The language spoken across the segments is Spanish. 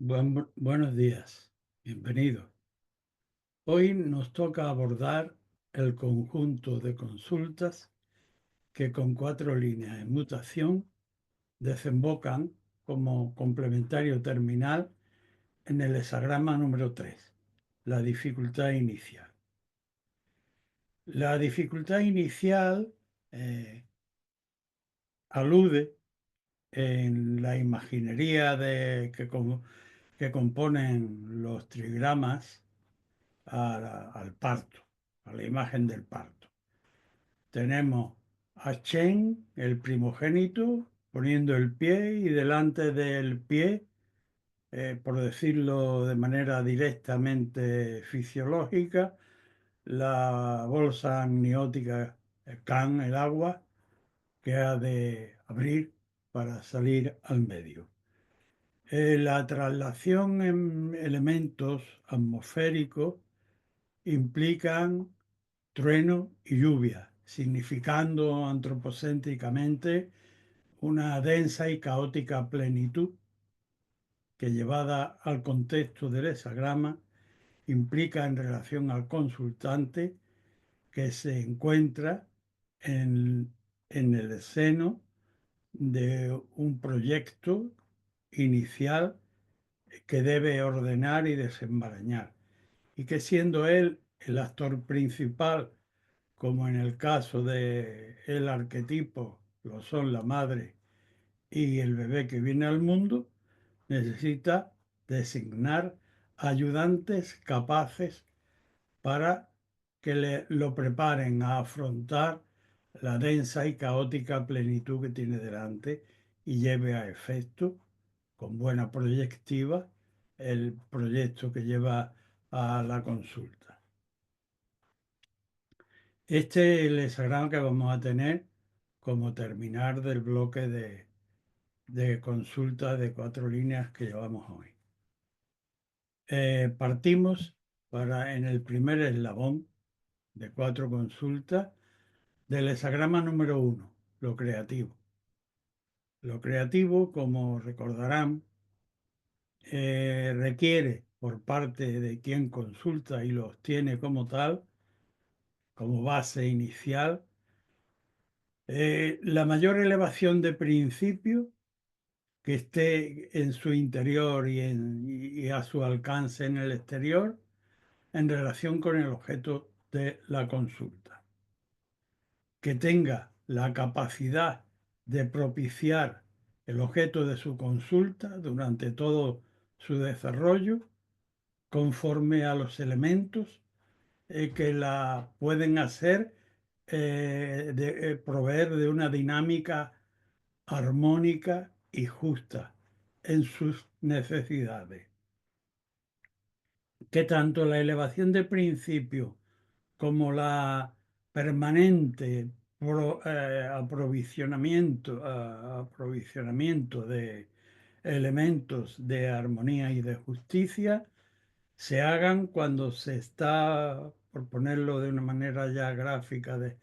Buenos días, bienvenido. Hoy nos toca abordar el conjunto de consultas que con 4 líneas de mutación desembocan como complementario terminal en el hexagrama número 3, la dificultad inicial. La dificultad inicial alude en la imaginería que componen los trigramas al parto, a la imagen del parto. Tenemos a Chen, el primogénito, poniendo el pie y delante del pie, por decirlo de manera directamente fisiológica, la bolsa amniótica, el can, el agua, que ha de abrir para salir al medio. La traslación en elementos atmosféricos implican trueno y lluvia, significando antropocéntricamente una densa y caótica plenitud que, llevada al contexto del hexagrama, implica en relación al consultante que se encuentra en, en el seno de un proyecto inicial que debe ordenar y desenmarañar, y que, siendo él el actor principal, como en el caso de el arquetipo lo son la madre y el bebé que viene al mundo, necesita designar ayudantes capaces para que lo preparen a afrontar la densa y caótica plenitud que tiene delante y lleve a efecto, con buena proyectiva, el proyecto que lleva a la consulta. Este es el hexagrama que vamos a tener como terminar del bloque de consulta de 4 líneas que llevamos hoy. Partimos en el primer eslabón de 4 consultas del hexagrama número 1, lo creativo. Lo creativo, como recordarán, requiere por parte de quien consulta y lo obtiene como tal, como base inicial, la mayor elevación de principio que esté en su interior y a su alcance en el exterior en relación con el objeto de la consulta. Que tenga la capacidad de propiciar el objeto de su consulta durante todo su desarrollo, conforme a los elementos que la pueden hacer proveer de una dinámica armónica y justa en sus necesidades. Que tanto la elevación de principio como la permanente aprovisionamiento de elementos de armonía y de justicia se hagan cuando se está, por ponerlo de una manera ya gráfica de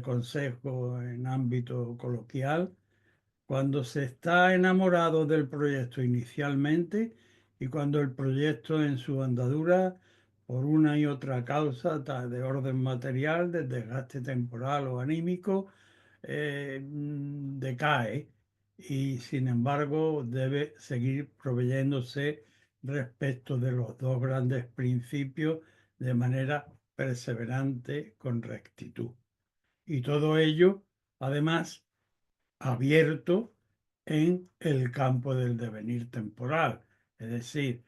consejo en ámbito coloquial, cuando se está enamorado del proyecto inicialmente y cuando el proyecto en su andadura, por una y otra causa de orden material, de desgaste temporal o anímico, decae y sin embargo debe seguir proveyéndose respecto de los dos grandes principios de manera perseverante con rectitud. Y todo ello, además, abierto en el campo del devenir temporal. Es decir,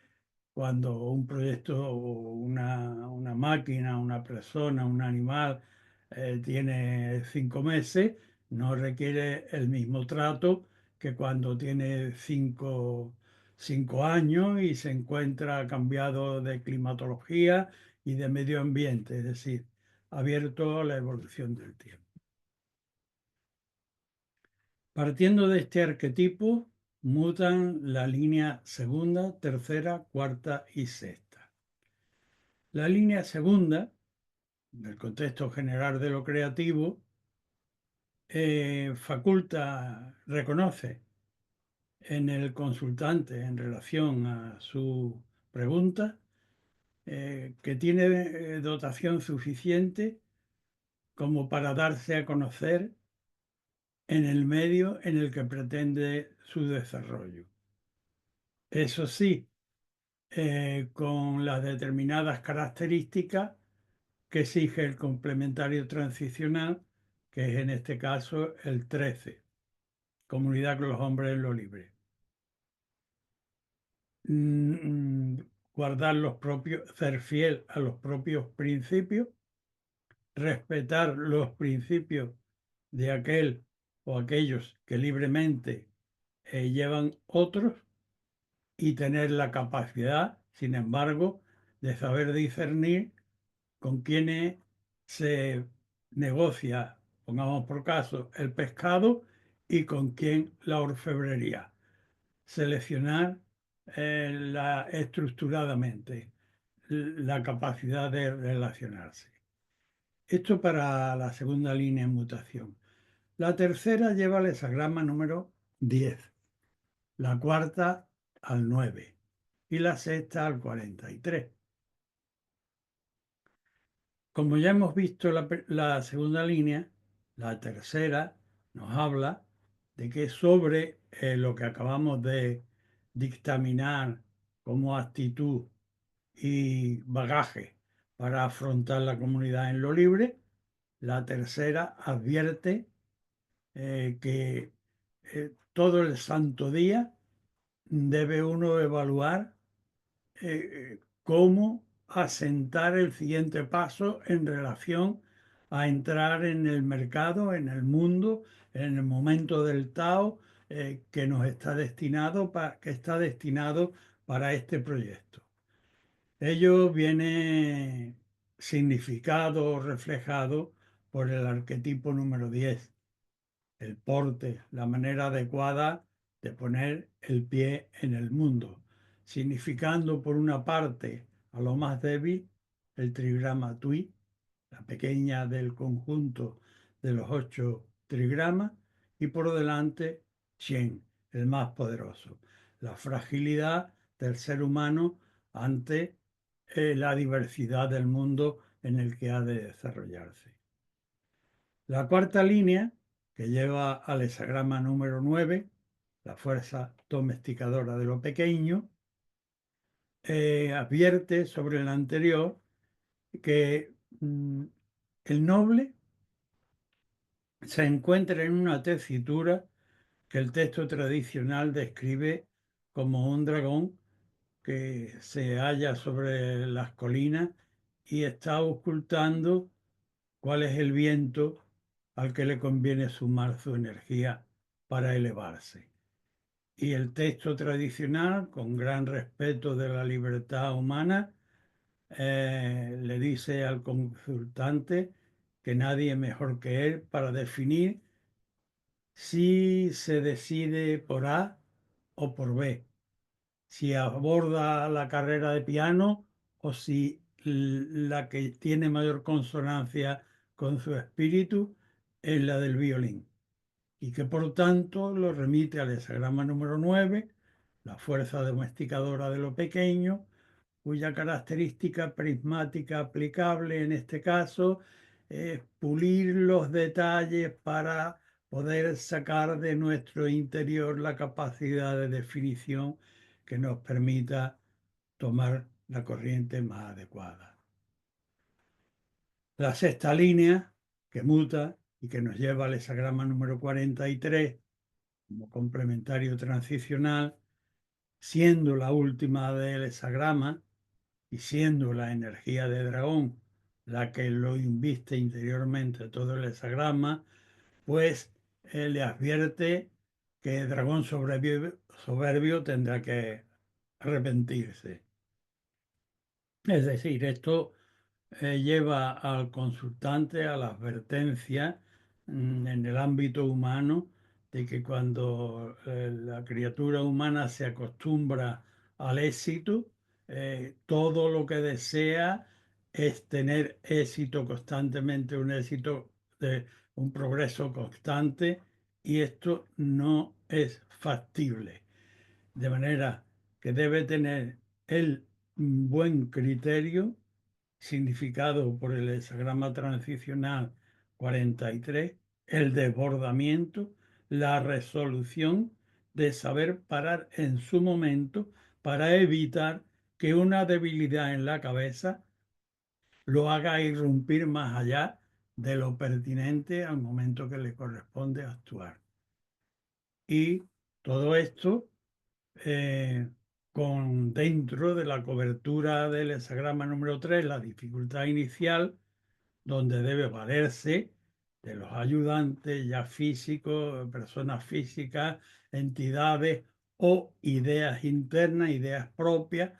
cuando un proyecto, una máquina, una persona, un animal tiene 5 meses, no requiere el mismo trato que cuando tiene 5 años y se encuentra cambiado de climatología y de medio ambiente, es decir, abierto a la evolución del tiempo. Partiendo de este arquetipo, mutan la línea segunda, tercera, cuarta y sexta. La línea segunda, del contexto general de lo creativo, reconoce en el consultante en relación a su pregunta, que tiene dotación suficiente como para darse a conocer en el medio en el que pretende su desarrollo. Eso sí, con las determinadas características que exige el complementario transicional, que es en este caso el 13, comunidad con los hombres en lo libre. Mm, Guardar los propios, ser fiel a los propios principios, respetar los principios de aquel o aquellos que libremente llevan otros y tener la capacidad, sin embargo, de saber discernir con quienes se negocia, pongamos por caso, el pescado y con quién la orfebrería. Seleccionar estructuradamente la capacidad de relacionarse. Esto para la segunda línea en mutación. La tercera lleva el hexagrama número 10, la cuarta al 9 y la sexta al 43. Como ya hemos visto la segunda línea, la tercera nos habla de que sobre lo que acabamos de dictaminar como actitud y bagaje para afrontar la comunidad en lo libre, la tercera advierte que todo el santo día debe uno evaluar cómo asentar el siguiente paso en relación a entrar en el mercado, en el mundo, en el momento del Tao que nos está destinado que está destinado para este proyecto. Ello viene significado o reflejado por el arquetipo número 10, el porte, la manera adecuada de poner el pie en el mundo, significando por una parte a lo más débil, el trigrama Tui, la pequeña del conjunto de los 8 trigramas, y por delante Shen, el más poderoso, la fragilidad del ser humano ante la diversidad del mundo en el que ha de desarrollarse. La cuarta línea, que lleva al hexagrama número 9, la fuerza domesticadora de lo pequeño, advierte sobre el anterior que el noble se encuentra en una tesitura que el texto tradicional describe como un dragón que se halla sobre las colinas y está ocultando cuál es el viento al que le conviene sumar su energía para elevarse. Y el texto tradicional, con gran respeto de la libertad humana, le dice al consultante que nadie es mejor que él para definir si se decide por A o por B, si aborda la carrera de piano o si la que tiene mayor consonancia con su espíritu es la del violín, y que por tanto lo remite al hexagrama número 9, la fuerza domesticadora de lo pequeño, cuya característica prismática aplicable en este caso es pulir los detalles para poder sacar de nuestro interior la capacidad de definición que nos permita tomar la corriente más adecuada. La sexta línea, que muta y que nos lleva al hexagrama número 43 como complementario transicional, siendo la última del hexagrama, y siendo la energía de dragón la que lo inviste interiormente todo el hexagrama, pues le advierte que el dragón soberbio tendrá que arrepentirse. Es decir, esto lleva al consultante a la advertencia en el ámbito humano de que cuando la criatura humana se acostumbra al éxito, todo lo que desea es tener éxito constantemente, un éxito de un progreso constante, y esto no es factible. de manera que debe tener el buen criterio, significado por el hexagrama transicional 43, el desbordamiento, la resolución de saber parar en su momento para evitar que una debilidad en la cabeza lo haga irrumpir más allá de lo pertinente al momento que le corresponde actuar. Y todo esto con dentro de la cobertura del hexagrama número 3, la dificultad inicial, donde debe valerse de los ayudantes ya físicos, personas físicas, entidades o ideas internas, ideas propias,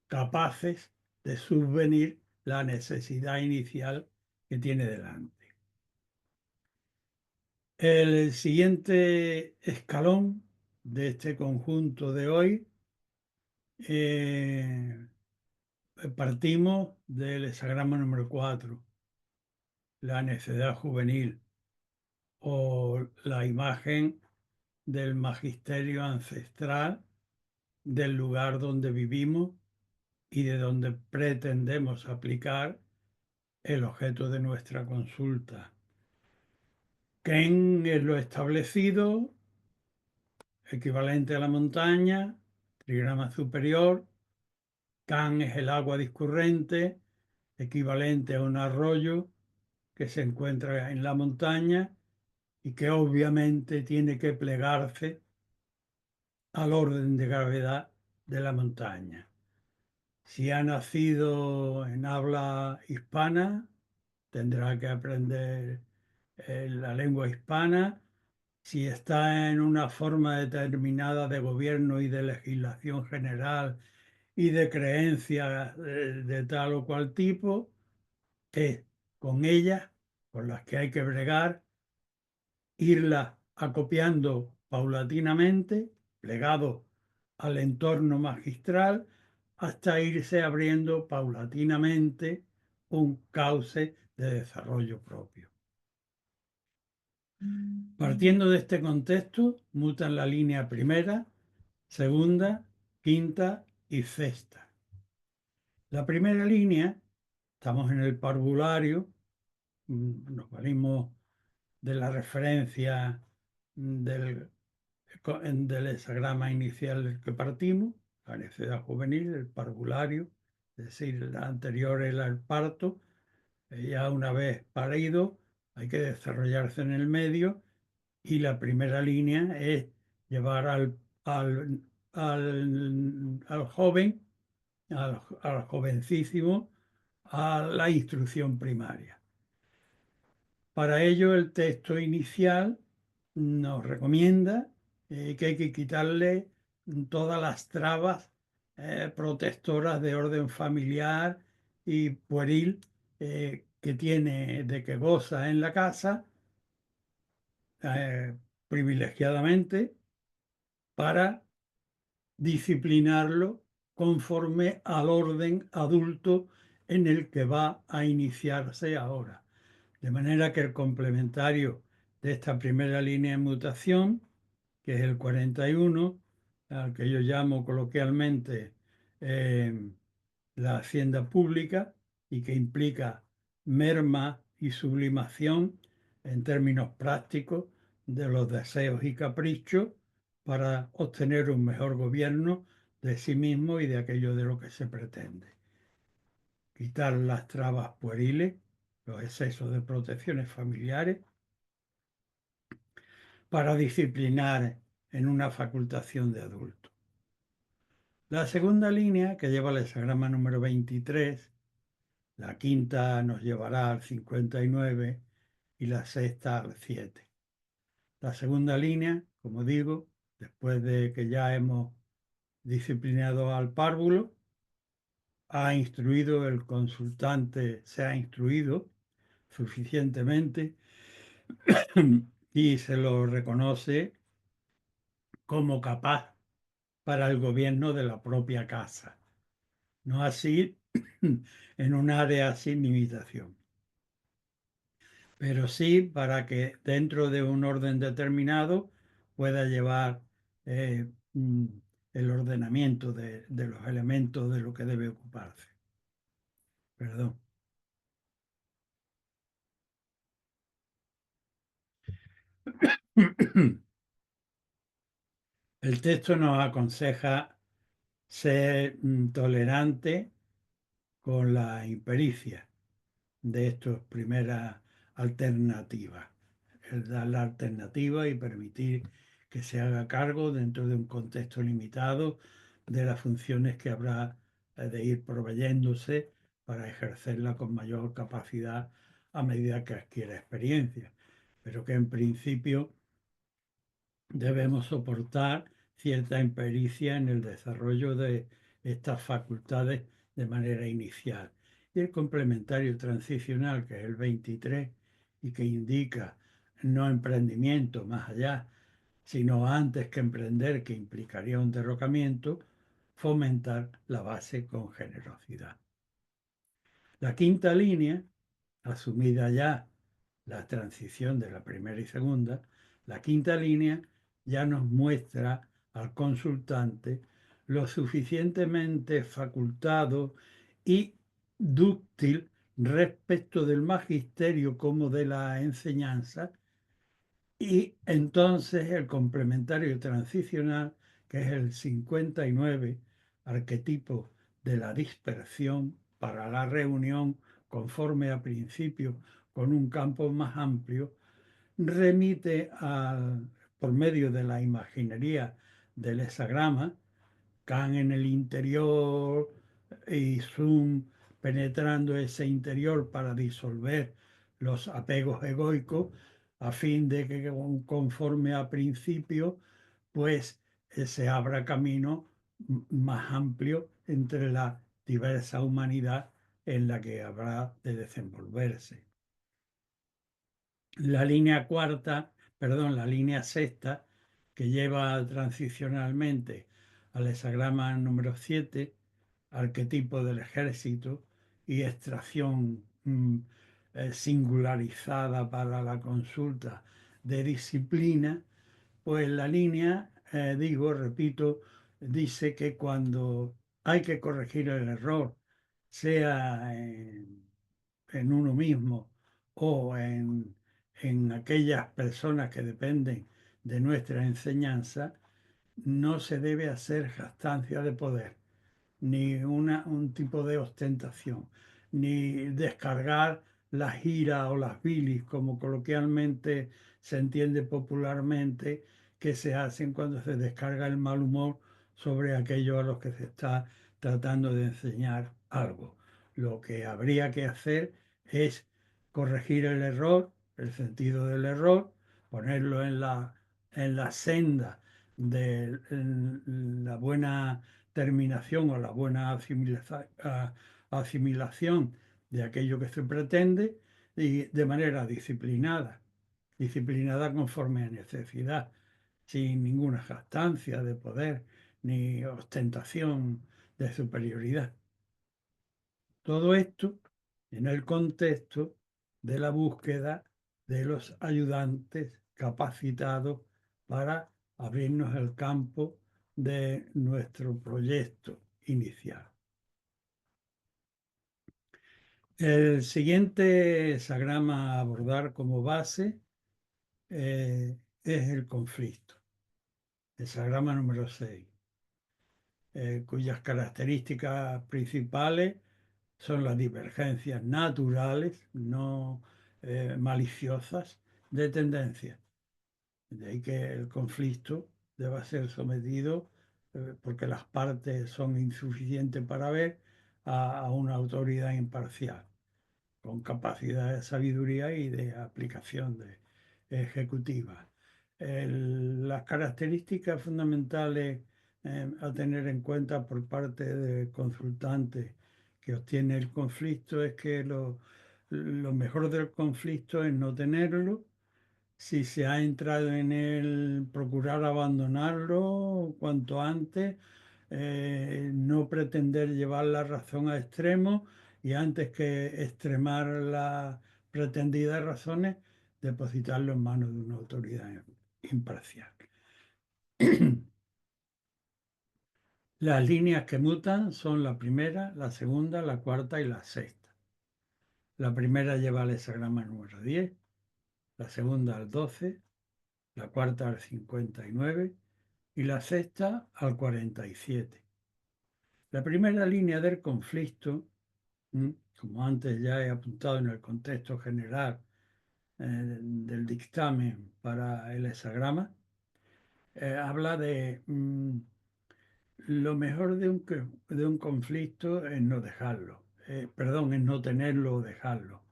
capaces de subvenir la necesidad inicial que tiene delante. El siguiente escalón de este conjunto de hoy, partimos del hexagrama número 4, la necedad juvenil o la imagen del magisterio ancestral del lugar donde vivimos y de donde pretendemos aplicar el objeto de nuestra consulta. Ken es lo establecido, equivalente a la montaña, trigrama superior. Kan es el agua discurrente, equivalente a un arroyo que se encuentra en la montaña y que obviamente tiene que plegarse al orden de gravedad de la montaña. Si ha nacido en habla hispana, tendrá que aprender la lengua hispana. Si está en una forma determinada de gobierno y de legislación general y de creencias de tal o cual tipo, es con ellas con las que hay que bregar, irlas acopiando paulatinamente, plegado al entorno magistral, hasta irse abriendo paulatinamente un cauce de desarrollo propio. Partiendo de este contexto, mutan la línea primera, segunda, quinta y sexta. La primera línea, estamos en el parvulario, nos valimos de la referencia del, del hexagrama inicial del que partimos, la necedad juvenil, el parvulario, es decir, la anterior era el parto, ya una vez parido hay que desarrollarse en el medio y la primera línea es llevar al joven, al jovencísimo, a la instrucción primaria. Para ello, el texto inicial nos recomienda que hay que quitarle todas las trabas protectoras de orden familiar y pueril que tiene, de que goza en la casa privilegiadamente para disciplinarlo conforme al orden adulto en el que va a iniciarse ahora. De manera que el complementario de esta primera línea de mutación, que es el 41, al que yo llamo coloquialmente la hacienda pública y que implica merma y sublimación en términos prácticos de los deseos y caprichos para obtener un mejor gobierno de sí mismo y de aquello de lo que se pretende. Quitar las trabas pueriles, los excesos de protecciones familiares, para disciplinar en una facultación de adulto. La segunda línea, que lleva el hexagrama número 23, la quinta nos llevará al 59 y la sexta al 7. La segunda línea, como digo, después de que ya hemos disciplinado al párvulo, ha instruido el consultante, se ha instruido suficientemente y se lo reconoce como capaz para el gobierno de la propia casa, no así en un área sin limitación, pero sí para que dentro de un orden determinado pueda llevar el ordenamiento de los elementos de lo que debe ocuparse. Perdón. El texto nos aconseja ser tolerante con la impericia de estas primeras alternativas. El dar la alternativa y permitir que se haga cargo dentro de un contexto limitado de las funciones que habrá de ir proveyéndose para ejercerla con mayor capacidad a medida que adquiera experiencia, pero que en principio debemos soportar cierta impericia en el desarrollo de estas facultades de manera inicial. Y el complementario transicional, que es el 23, y que indica no emprendimiento más allá, sino antes que emprender, que implicaría un derrocamiento, fomentar la base con generosidad. La quinta línea, asumida ya la transición de la primera y segunda, la quinta línea ya nos muestra al consultante lo suficientemente facultado y dúctil respecto del magisterio como de la enseñanza, y entonces el complementario transicional, que es el 59, arquetipo de la dispersión para la reunión conforme a principio con un campo más amplio, remite por medio de la imaginería del hexagrama, Kant en el interior y Zoom penetrando ese interior para disolver los apegos egoicos, a fin de que conforme a principio, pues se abra camino más amplio entre la diversa humanidad en la que habrá de desenvolverse. La línea cuarta, perdón, la línea sexta, que lleva transicionalmente al hexagrama número 7, arquetipo del ejército y extracción singularizada para la consulta de disciplina, pues la línea, digo, repito, dice que cuando hay que corregir el error, sea en uno mismo o en aquellas personas que dependen de nuestra enseñanza, no se debe hacer jactancia de poder, ni un tipo de ostentación, ni descargar las ira o las bilis, como coloquialmente se entiende popularmente, que se hacen cuando se descarga el mal humor sobre aquellos a los que se está tratando de enseñar algo. Lo que habría que hacer es corregir el error, el sentido del error, ponerlo en la senda de la buena terminación o la buena asimilación de aquello que se pretende y de manera disciplinada, disciplinada conforme a necesidad, sin ninguna jactancia de poder ni ostentación de superioridad. Todo esto en el contexto de la búsqueda de los ayudantes capacitados para abrirnos el campo de nuestro proyecto inicial. El siguiente sagrama a abordar como base es el conflicto, el sagrama número 6, cuyas características principales son las divergencias naturales, no maliciosas, de tendencia. De ahí que el conflicto deba ser sometido, porque las partes son insuficientes para ver, a una autoridad imparcial, con capacidad de sabiduría y de aplicación ejecutiva. Las características fundamentales a tener en cuenta por parte del consultante que obtiene el conflicto es que lo mejor del conflicto es no tenerlo. Si se ha entrado en él, procurar abandonarlo cuanto antes, no pretender llevar la razón a extremos y antes que extremar las pretendidas razones, depositarlo en manos de una autoridad imparcial. Las líneas que mutan son la primera, la segunda, la cuarta y la sexta. La primera lleva el hexagrama número 10, la segunda al 12, la cuarta al 59 y la sexta al 47. La primera línea del conflicto, como antes ya he apuntado en el contexto general del dictamen para el hexagrama, habla de lo mejor de un conflicto es no dejarlo, perdón, es no tenerlo o dejarlo.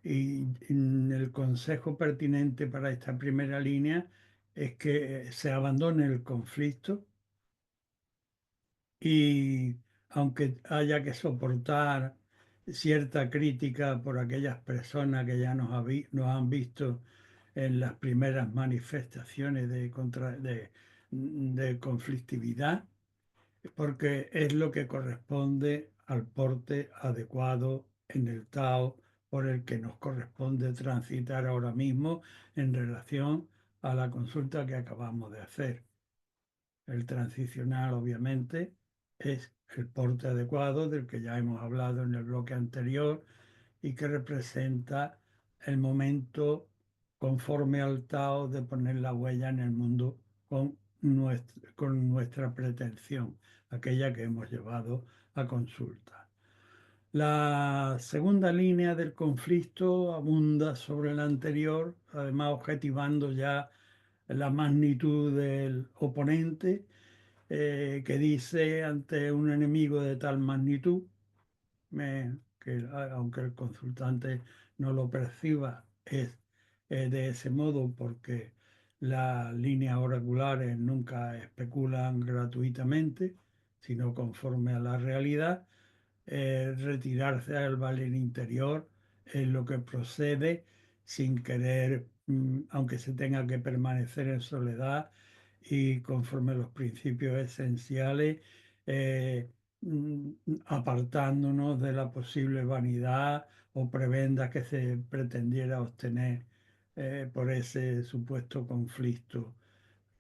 Y el consejo pertinente para esta primera línea es que se abandone el conflicto y aunque haya que soportar cierta crítica por aquellas personas que ya nos han visto en las primeras manifestaciones de conflictividad, porque es lo que corresponde al porte adecuado en el Tao por el que nos corresponde transitar ahora mismo en relación a la consulta que acabamos de hacer. El transicional, obviamente, es el porte adecuado del que ya hemos hablado en el bloque anterior y que representa el momento conforme al Tao de poner la huella en el mundo con nuestra pretensión, aquella que hemos llevado a consulta. La segunda línea del conflicto abunda sobre la anterior, además objetivando ya la magnitud del oponente, que dice ante un enemigo de tal magnitud, aunque el consultante no lo perciba, es de ese modo porque las líneas oraculares nunca especulan gratuitamente, sino conforme a la realidad. Retirarse al valle interior es lo que procede sin querer, aunque se tenga que permanecer en soledad y conforme a los principios esenciales, eh, mm, apartándonos de la posible vanidad o prebenda que se pretendiera obtener por ese supuesto conflicto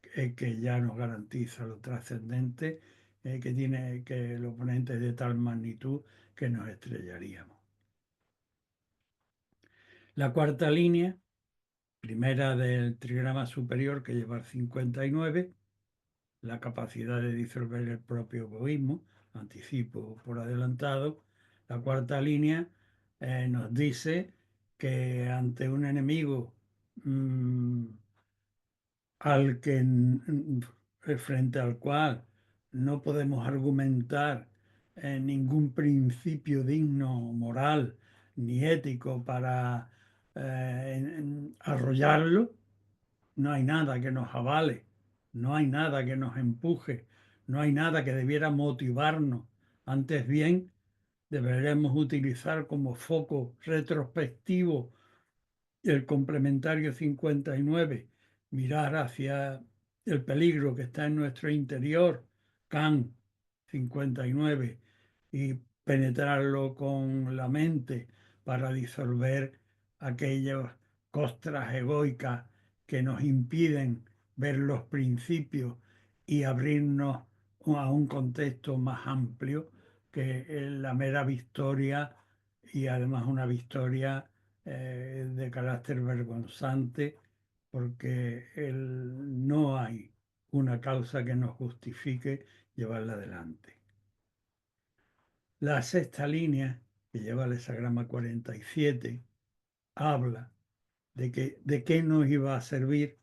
que ya nos garantiza lo trascendente que tiene que el oponente es de tal magnitud que nos estrellaríamos. La cuarta línea, primera del trigrama superior que lleva el 59, la capacidad de disolver el propio egoísmo, anticipo por adelantado. La cuarta línea nos dice que ante un enemigo frente al cual no podemos argumentar ningún principio digno, moral ni ético para arrollarlo, no hay nada que nos avale, no hay nada que nos empuje, no hay nada que debiera motivarnos. Antes bien, deberemos utilizar como foco retrospectivo el complementario 59, mirar hacia el peligro que está en nuestro interior, CAN 59, y penetrarlo con la mente para disolver aquellas costras egoicas que nos impiden ver los principios y abrirnos a un contexto más amplio que la mera victoria y además una victoria de carácter vergonzante porque no hay una causa que nos justifique llevarla adelante. La sexta línea, que lleva el hexagrama 47, habla de qué nos iba a servir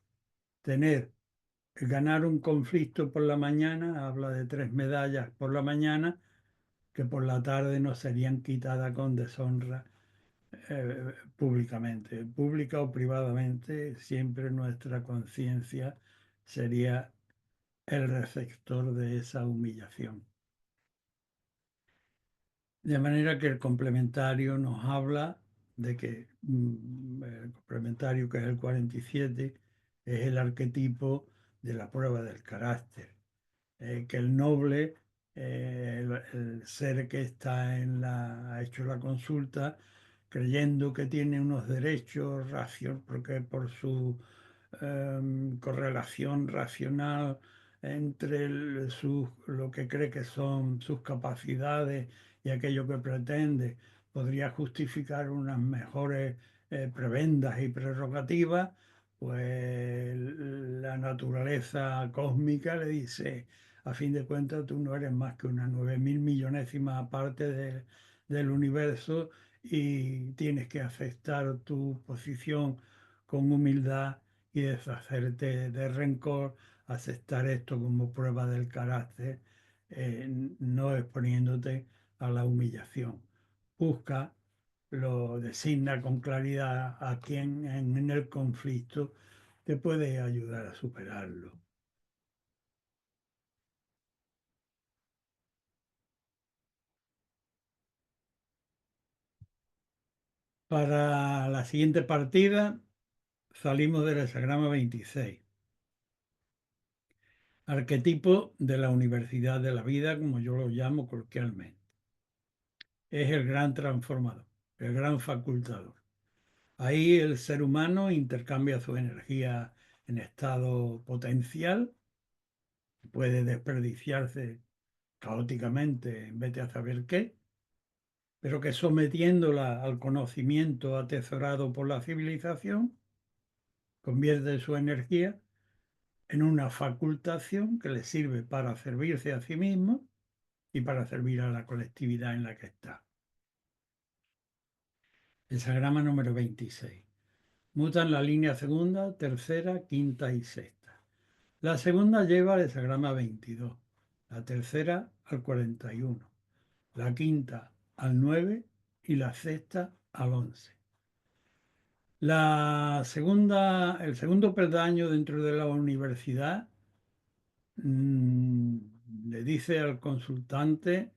ganar un conflicto por la mañana, habla de 3 medallas por la mañana, que por la tarde nos serían quitadas con deshonra públicamente, pública o privadamente, siempre nuestra conciencia sería el receptor de esa humillación. De manera que el complementario nos habla de que el complementario, que es el 47, es el arquetipo de la prueba del carácter, que el noble, el ser que está ha hecho la consulta, creyendo que tiene unos derechos porque por su correlación racional entre lo que cree que son sus capacidades y aquello que pretende, podría justificar unas mejores prebendas y prerrogativas, pues la naturaleza cósmica le dice, a fin de cuentas, tú no eres más que una 9.000 millonésima parte del universo y tienes que aceptar tu posición con humildad y deshacerte de rencor, aceptar esto como prueba del carácter, no exponiéndote a la humillación. Busca, lo designa con claridad a quien en el conflicto te puede ayudar a superarlo. Para la siguiente partida salimos del hexagrama 26, arquetipo de la universidad de la vida, como yo lo llamo coloquialmente. Es el gran transformador, el gran facultador. Ahí el ser humano intercambia su energía en estado potencial, puede desperdiciarse caóticamente en vez de a saber qué, pero que sometiéndola al conocimiento atesorado por la civilización, convierte su energía en una facultación que le sirve para servirse a sí mismo y para servir a la colectividad en la que está. Hexagrama número 26. Mutan la línea segunda, tercera, quinta y sexta. La segunda lleva al hexagrama 22, la tercera al 41, la quinta al 9 y la sexta al 11. El segundo peldaño dentro de la universidad mm, le dice al consultante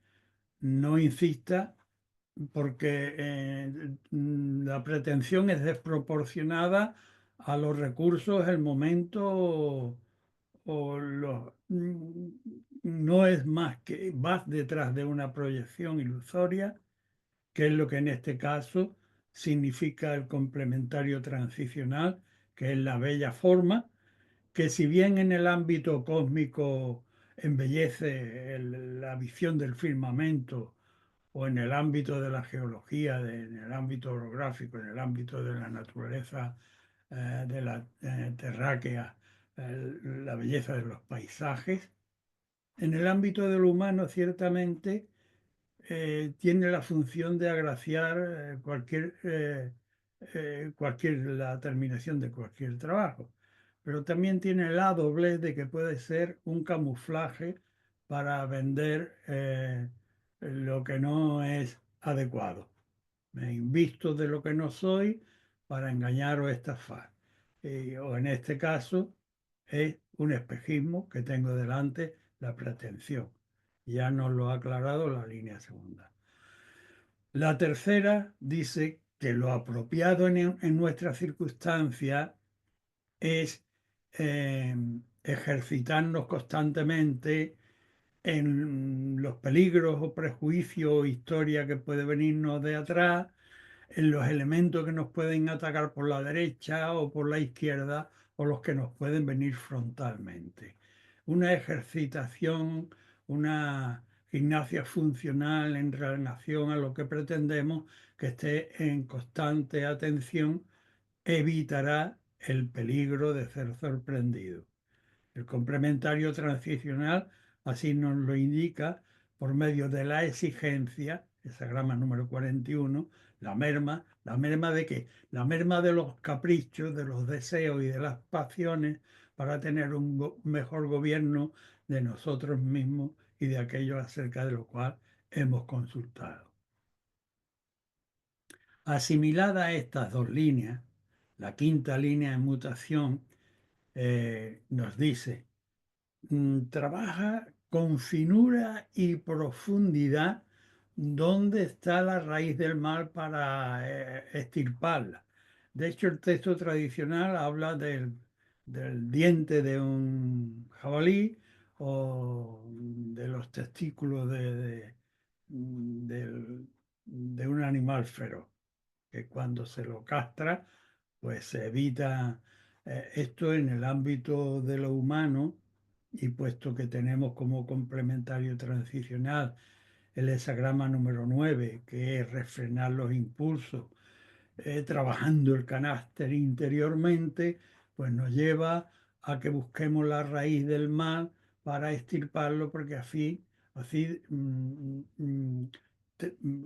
no insista porque la pretensión es desproporcionada a los recursos, el momento no es más que vas detrás de una proyección ilusoria, que es lo que en este caso significa el complementario transicional, que es la bella forma, que si bien en el ámbito cósmico embellece la visión del firmamento, o en el ámbito de la geología, en el ámbito orográfico, en el ámbito de la naturaleza de la terráquea, la belleza de los paisajes. En el ámbito de lo humano, ciertamente, tiene la función de agraciar la terminación de cualquier trabajo, pero también tiene la doblez de que puede ser un camuflaje para vender lo que no es adecuado. Me invisto de lo que no soy para engañar o estafar. O en este caso es un espejismo que tengo delante, la pretensión. Ya nos lo ha aclarado la línea segunda. La tercera dice que lo apropiado en nuestras circunstancias es eh, ejercitarnos constantemente en los peligros o prejuicios o historia que puede venirnos de atrás, en los elementos que nos pueden atacar por la derecha o por la izquierda o los que nos pueden venir frontalmente. Una ejercitación, una gimnasia funcional en relación a lo que pretendemos que esté en constante atención evitará el peligro de ser sorprendido. El complementario transicional así nos lo indica por medio de la exigencia, esa grama número 41, ¿la merma de qué? La merma de los caprichos, de los deseos y de las pasiones para tener un mejor gobierno de nosotros mismos y de aquello acerca de lo cual hemos consultado. Asimilada a estas dos líneas, la quinta línea de mutación nos dice trabaja con finura y profundidad dónde está la raíz del mal para extirparla. De hecho, el texto tradicional habla del diente de un jabalí o de los testículos de un animal feroz, que cuando se lo castra, pues se evita esto en el ámbito de lo humano y puesto que tenemos como complementario transicional el hexagrama número 9, que es refrenar los impulsos, trabajando el carácter interiormente, pues nos lleva a que busquemos la raíz del mal para extirparlo, porque así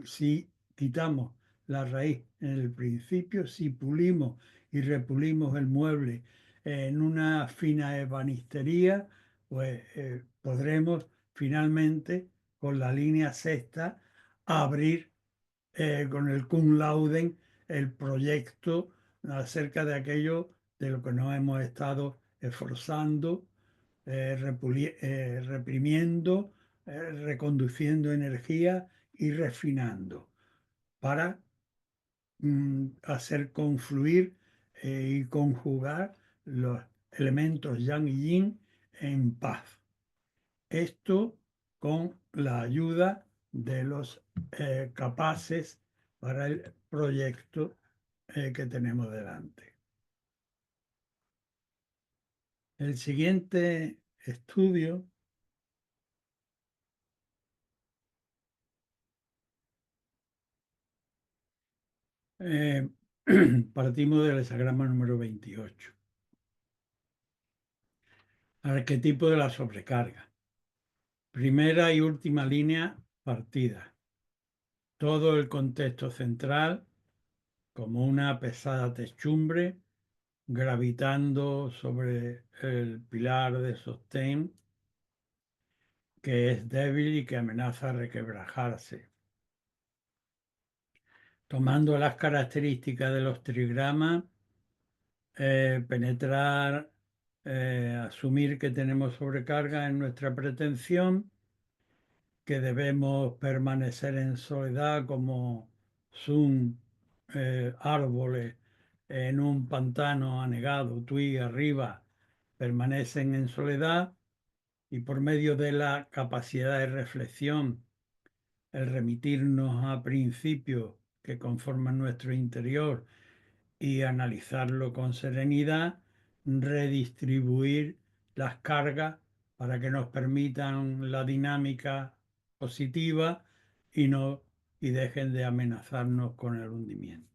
si quitamos la raíz en el principio, si pulimos y repulimos el mueble en una fina ebanistería, pues podremos finalmente con la línea sexta abrir con el cum laude el proyecto acerca de aquello de lo que nos hemos estado esforzando, reprimiendo, reconduciendo energía y refinando para hacer confluir y conjugar los elementos yang y yin en paz. Esto con la ayuda de los capaces para el proyecto que tenemos delante. El siguiente estudio eh, partimos del hexagrama número 28. Arquetipo de la sobrecarga. Primera y última línea partida. Todo el contexto central como una pesada techumbre gravitando sobre el pilar de sostén que es débil y que amenaza a requebrajarse. Tomando las características de los trigramas, penetrar, asumir que tenemos sobrecarga en nuestra pretensión, que debemos permanecer en soledad como son árboles en un pantano anegado, tú y arriba permanecen en soledad y por medio de la capacidad de reflexión, el remitirnos a principios que conforman nuestro interior y analizarlo con serenidad, redistribuir las cargas para que nos permitan la dinámica positiva y no y dejen de amenazarnos con el hundimiento.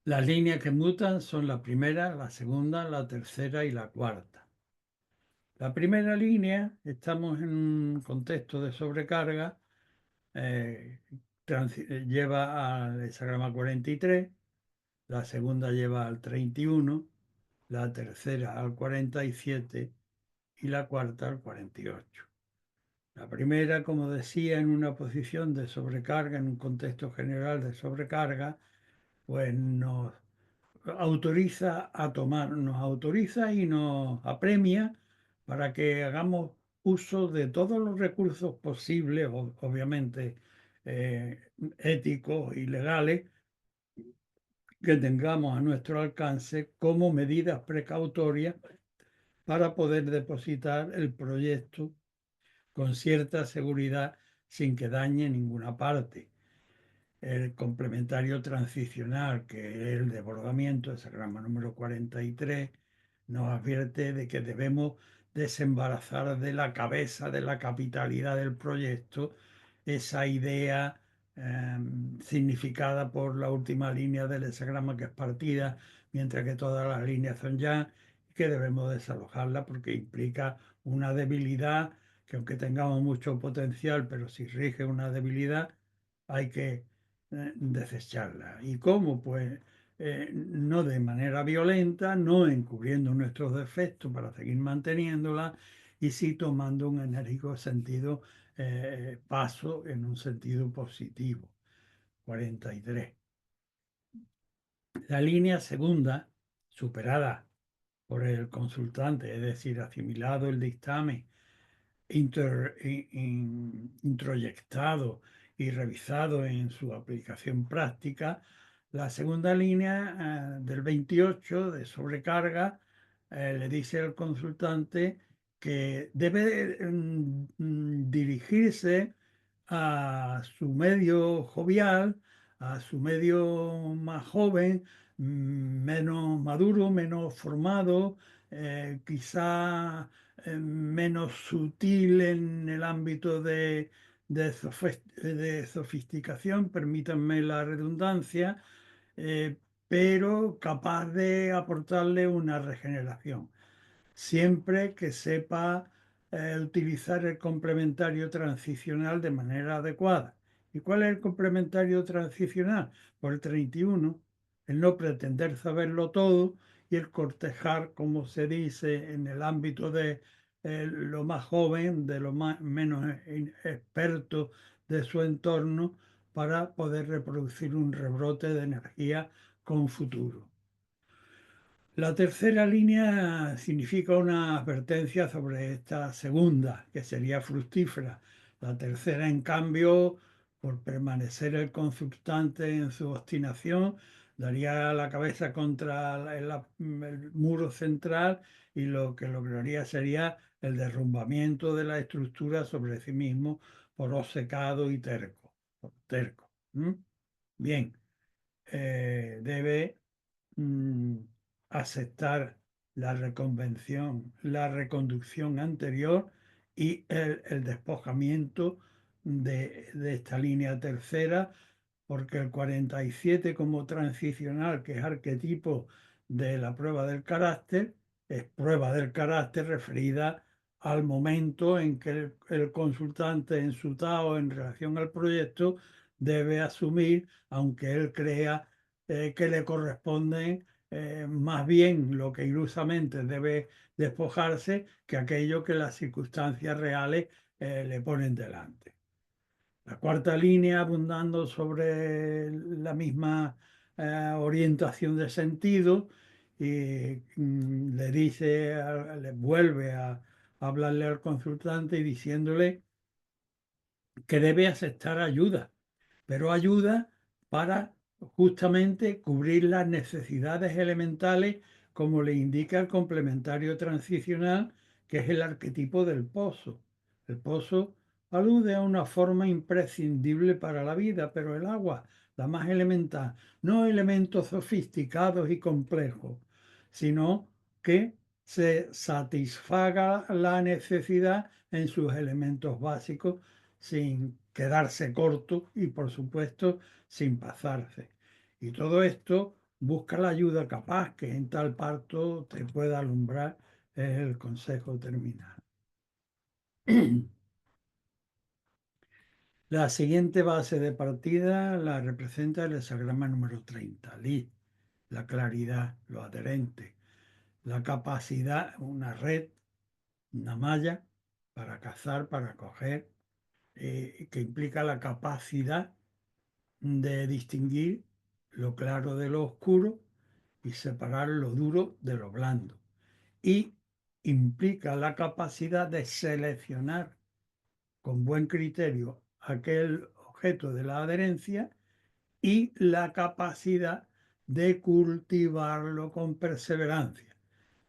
Las líneas que mutan son la primera, la segunda, la tercera y la cuarta. La primera línea, estamos en un contexto de sobrecarga, lleva al hexagrama 43, la segunda lleva al 31, la tercera al 47 y la cuarta al 48. La primera, como decía, en una posición de sobrecarga, en un contexto general de sobrecarga, pues nos nos autoriza y nos apremia para que hagamos uso de todos los recursos posibles, obviamente éticos y legales, que tengamos a nuestro alcance como medidas precautorias para poder depositar el proyecto con cierta seguridad sin que dañe ninguna parte. El complementario transicional, que es el desbordamiento, ese grama número 43, nos advierte de que debemos desembarazar de la cabeza, de la capitalidad del proyecto, esa idea significada por la última línea del hexagrama que es partida, mientras que todas las líneas son ya, que debemos desalojarla porque implica una debilidad que aunque tengamos mucho potencial, pero si rige una debilidad, hay que desecharla. ¿Y cómo? Pues no de manera violenta, no encubriendo nuestros defectos para seguir manteniéndola, y sí tomando un enérgico sentido, paso en un sentido positivo. 43. La línea segunda, superada por el consultante, es decir, asimilado el dictamen, introyectado y revisado en su aplicación práctica, la segunda línea del 28 de sobrecarga le dice al consultante que debe dirigirse a su medio jovial, a su medio más joven, menos maduro, menos formado, quizá menos sutil en el ámbito de sofisticación, permítanme la redundancia, eh, pero capaz de aportarle una regeneración siempre que sepa utilizar el complementario transicional de manera adecuada. ¿Y cuál es el complementario transicional? Por el 31, el no pretender saberlo todo y el cortejar, como se dice en el ámbito de lo más joven, de lo más, menos experto de su entorno, para poder reproducir un rebrote de energía con futuro. La tercera línea significa una advertencia sobre esta segunda, que sería fructífera. La tercera, en cambio, por permanecer el consultante en su obstinación, daría la cabeza contra el muro central y lo que lograría sería el derrumbamiento de la estructura sobre sí mismo por obcecado y terco. Terco. ¿Mm? Bien, debe mm, aceptar la reconvención, la reconducción anterior y el despojamiento de esta línea tercera, porque el 47 como transicional, que es arquetipo de la prueba del carácter, es prueba del carácter referida al momento en que el consultante en su Tao en relación al proyecto debe asumir, aunque él crea que le corresponden más bien lo que ilusamente debe despojarse que aquello que las circunstancias reales le ponen delante. La cuarta línea, abundando sobre la misma orientación de sentido, y le dice, le vuelve a hablarle al consultante y diciéndole que debe aceptar ayuda, pero ayuda para justamente cubrir las necesidades elementales, como le indica el complementario transicional, que es el arquetipo del pozo. El pozo alude a una forma imprescindible para la vida, pero el agua, la más elemental, no elementos sofisticados y complejos, sino que se satisfaga la necesidad en sus elementos básicos sin quedarse corto y, por supuesto, sin pasarse. Y todo esto busca la ayuda capaz que en tal parto te pueda alumbrar, es el consejo terminal. La siguiente base de partida la representa el hexagrama número 30, Li, la claridad, lo adherente, la capacidad, una red, una malla para cazar, para coger, que implica la capacidad de distinguir lo claro de lo oscuro y separar lo duro de lo blando. Y implica la capacidad de seleccionar con buen criterio aquel objeto de la adherencia y la capacidad de cultivarlo con perseverancia.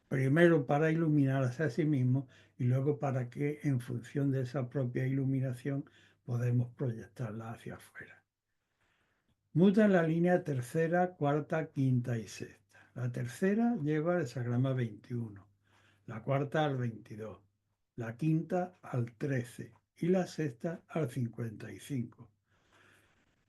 Primero para iluminarse a sí mismo y luego para que en función de esa propia iluminación podemos proyectarla hacia afuera. Muta la línea tercera, cuarta, quinta y sexta. La tercera lleva el hexagrama 21, la cuarta al 22, la quinta al 13 y la sexta al 55.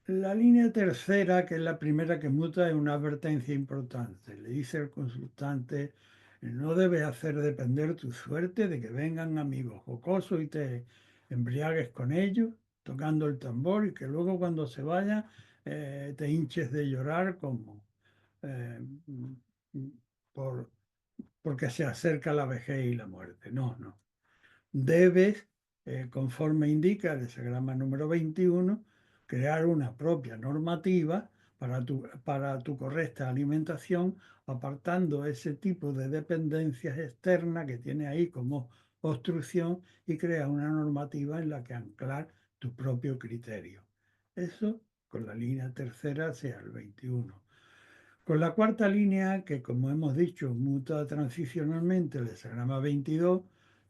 La línea tercera, que es la primera que muta, es una advertencia importante. Le dice el consultante, no debes hacer depender tu suerte de que vengan amigos jocosos y te embriagues con ellos, tocando el tambor, y que luego cuando se vayan te hinches de llorar como eh, por, porque se acerca la vejez y la muerte. No, no. Debes, conforme indica el hexagrama número 21, crear una propia normativa para tu correcta alimentación, apartando ese tipo de dependencias externas que tiene ahí como obstrucción y crea una normativa en la que anclar tu propio criterio. Eso con la línea tercera sea el 21. Con la cuarta línea, que como hemos dicho, muta transicionalmente el hexagrama 22,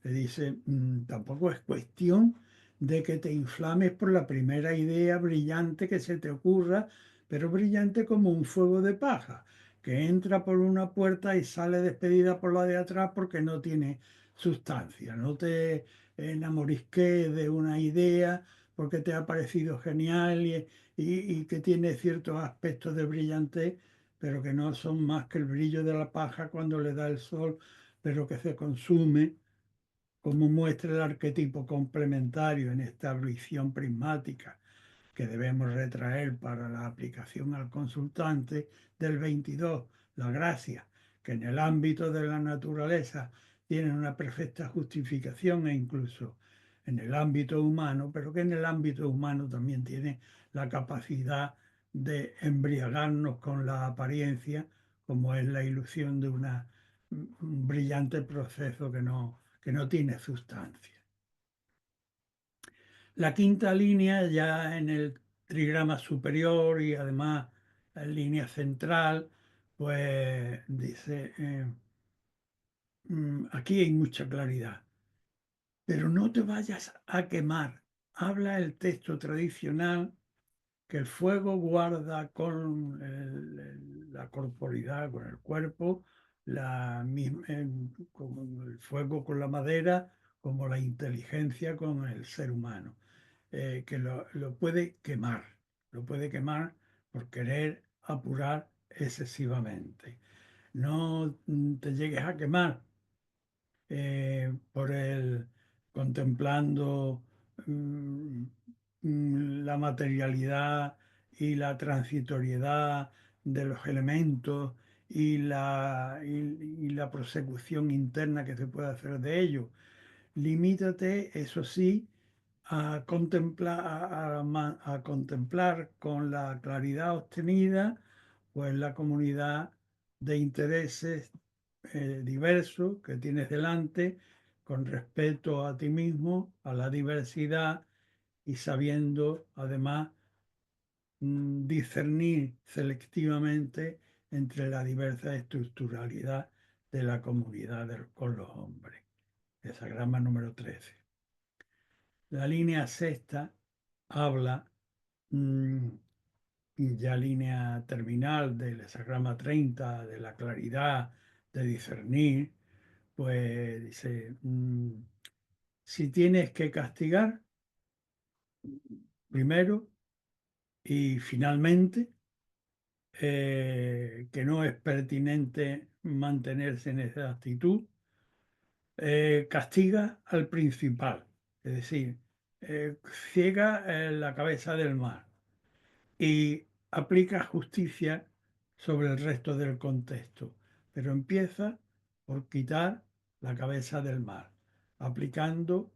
le dice, tampoco es cuestión de que te inflames por la primera idea brillante que se te ocurra, pero brillante como un fuego de paja, que entra por una puerta y sale despedida por la de atrás porque no tiene sustancia. No te enamorisques de una idea porque te ha parecido genial y que tiene ciertos aspectos de brillantez, pero que no son más que el brillo de la paja cuando le da el sol, pero que se consume, como muestra el arquetipo complementario en esta visión prismática que debemos retraer para la aplicación al consultante del 22, la gracia, que en el ámbito de la naturaleza tiene una perfecta justificación e incluso en el ámbito humano, pero que en el ámbito humano también tiene la capacidad de embriagarnos con la apariencia, como es la ilusión de un brillante proceso que no tiene sustancia. La quinta línea ya en el trigrama superior y además en línea central, pues dice, aquí hay mucha claridad, pero no te vayas a quemar. Habla el texto tradicional que el fuego guarda con la corporalidad, con el cuerpo, como el fuego con la madera, como la inteligencia con el ser humano, que lo puede quemar por querer apurar excesivamente. No te llegues a quemar por el contemplando mm, la materialidad y la transitoriedad de los elementos y la prosecución interna que se puede hacer de ellos. Limítate, eso sí, a contemplar, a contemplar con la claridad obtenida, pues la comunidad de intereses diversos que tienes delante, con respeto a ti mismo, a la diversidad y sabiendo además discernir selectivamente entre la diversa estructuralidad de la comunidad con los hombres. Esa grama número 13. La línea sexta habla, mm, y ya línea terminal del hexagrama 30, de la claridad, de discernir, pues dice, si tienes que castigar, primero y finalmente, que no es pertinente mantenerse en esa actitud, castiga al principal, es decir, ciega la cabeza del mar y aplica justicia sobre el resto del contexto, pero empieza por quitar la cabeza del mar, aplicando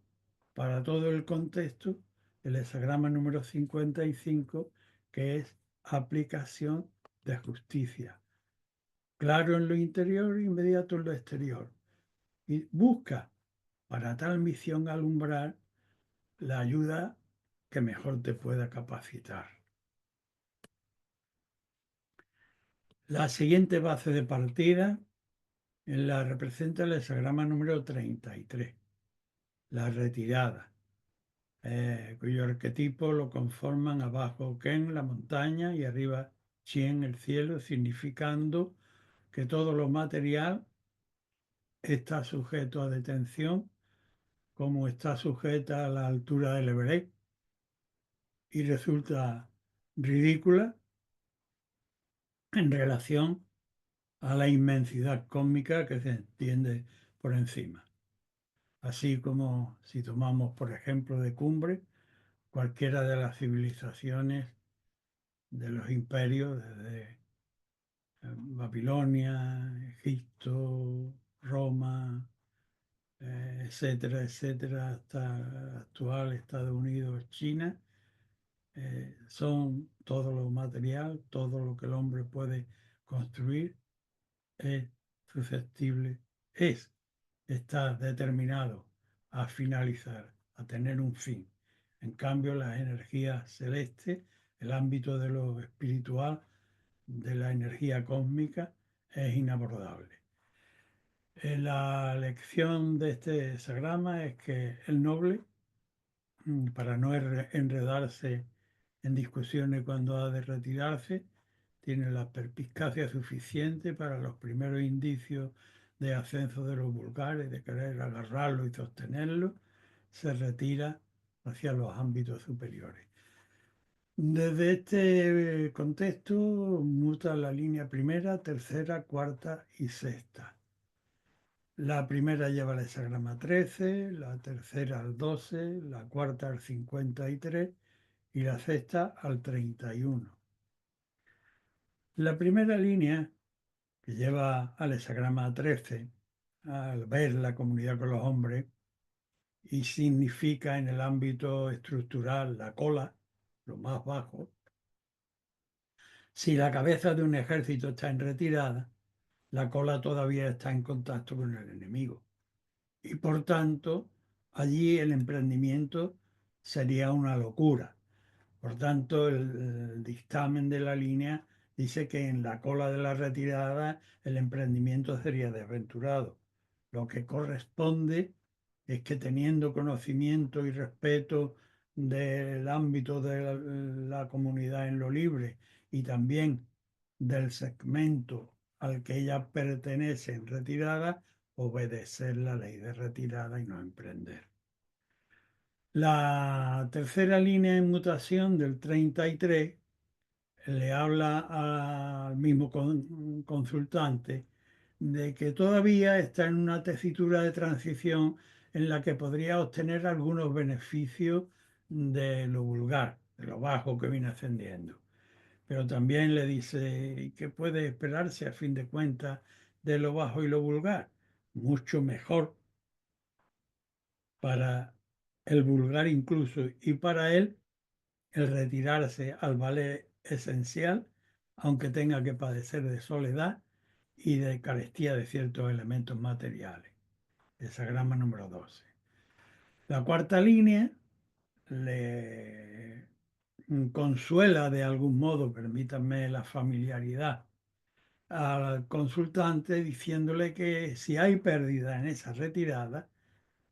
para todo el contexto el hexagrama número 55, que es aplicación de justicia. Claro en lo interior, inmediato en lo exterior. Y busca para tal misión alumbrar la ayuda que mejor te pueda capacitar. La siguiente base de partida la representa el hexagrama número 33, la retirada, cuyo arquetipo lo conforman abajo Ken, la montaña, y arriba Chien, el cielo, significando que todo lo material está sujeto a detención, como está sujeta a la altura del Everest, y resulta ridícula en relación a la inmensidad cósmica que se entiende por encima. Así como si tomamos, por ejemplo, de cumbre cualquiera de las civilizaciones de los imperios, desde Babilonia, Egipto, Roma, etcétera, etcétera, hasta actual Estados Unidos, China, son todo lo material, todo lo que el hombre puede construir es susceptible, está determinado a finalizar, a tener un fin. En cambio, las energías celestes, el ámbito de lo espiritual, de la energía cósmica, es inabordable. La lección de este hexagrama es que el noble, para no enredarse en discusiones cuando ha de retirarse, tiene la perspicacia suficiente para los primeros indicios de ascenso de los vulgares, de querer agarrarlo y sostenerlo, se retira hacia los ámbitos superiores. Desde este contexto muta la línea primera, tercera, cuarta y sexta. La primera lleva el hexagrama 13, la tercera al 12, la cuarta al 53 y la sexta al 31. La primera línea, que lleva al hexagrama 13, al ver la comunidad con los hombres, y significa en el ámbito estructural la cola, lo más bajo. Si la cabeza de un ejército está en retirada, la cola todavía está en contacto con el enemigo. Y por tanto, allí el emprendimiento sería una locura. Por tanto, el dictamen de la línea dice que en la cola de la retirada el emprendimiento sería desventurado. Lo que corresponde es que teniendo conocimiento y respeto del ámbito de la comunidad en lo libre y también del segmento al que ella pertenece en retirada, obedecer la ley de retirada y no emprender. La tercera línea en mutación del 33 le habla al mismo consultante de que todavía está en una tesitura de transición en la que podría obtener algunos beneficios de lo vulgar, de lo bajo que viene ascendiendo. Pero también le dice que puede esperarse a fin de cuentas de lo bajo y lo vulgar. Mucho mejor para el vulgar incluso y para él el retirarse al ballet esencial, aunque tenga que padecer de soledad y de carestía de ciertos elementos materiales. Hexagrama número 12. La cuarta línea le consuela de algún modo, permítanme la familiaridad, al consultante diciéndole que si hay pérdida en esa retirada,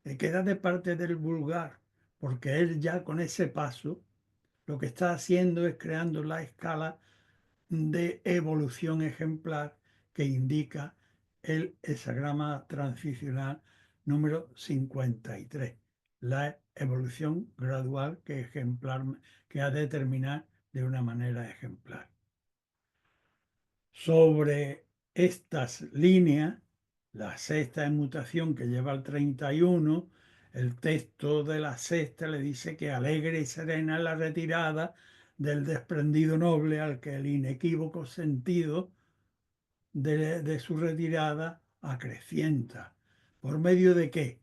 le queda de parte del vulgar, porque él ya con ese paso lo que está haciendo es creando la escala de evolución ejemplar que indica el hexagrama transicional número 53, la evolución gradual que ha de determinar de una manera ejemplar. Sobre estas líneas, la sexta en mutación que lleva al 31, el texto de la sexta le dice que alegre y serena es la retirada del desprendido noble al que el inequívoco sentido de su retirada acrecienta. ¿Por medio de qué?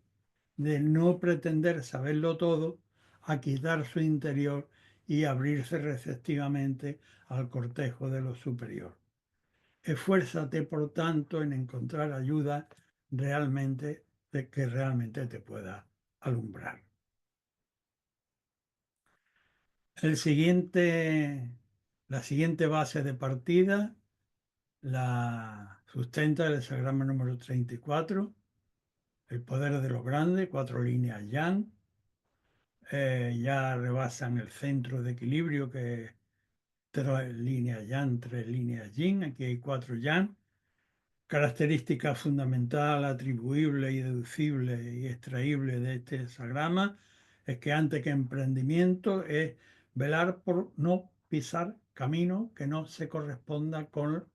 De no pretender saberlo todo, aquietar su interior y abrirse receptivamente al cortejo de lo superior. Esfuérzate, por tanto, en encontrar ayuda realmente que realmente te pueda alumbrar. La siguiente base de partida la sustenta el hexagrama número 34, el poder de los grandes, 4 líneas yang, ya rebasan el centro de equilibrio que es 3 líneas yang, 3 líneas yin, aquí hay 4 yang. Característica fundamental, atribuible y deducible y extraíble de este hexagrama es que antes que emprendimiento es velar por no pisar camino que no se corresponda con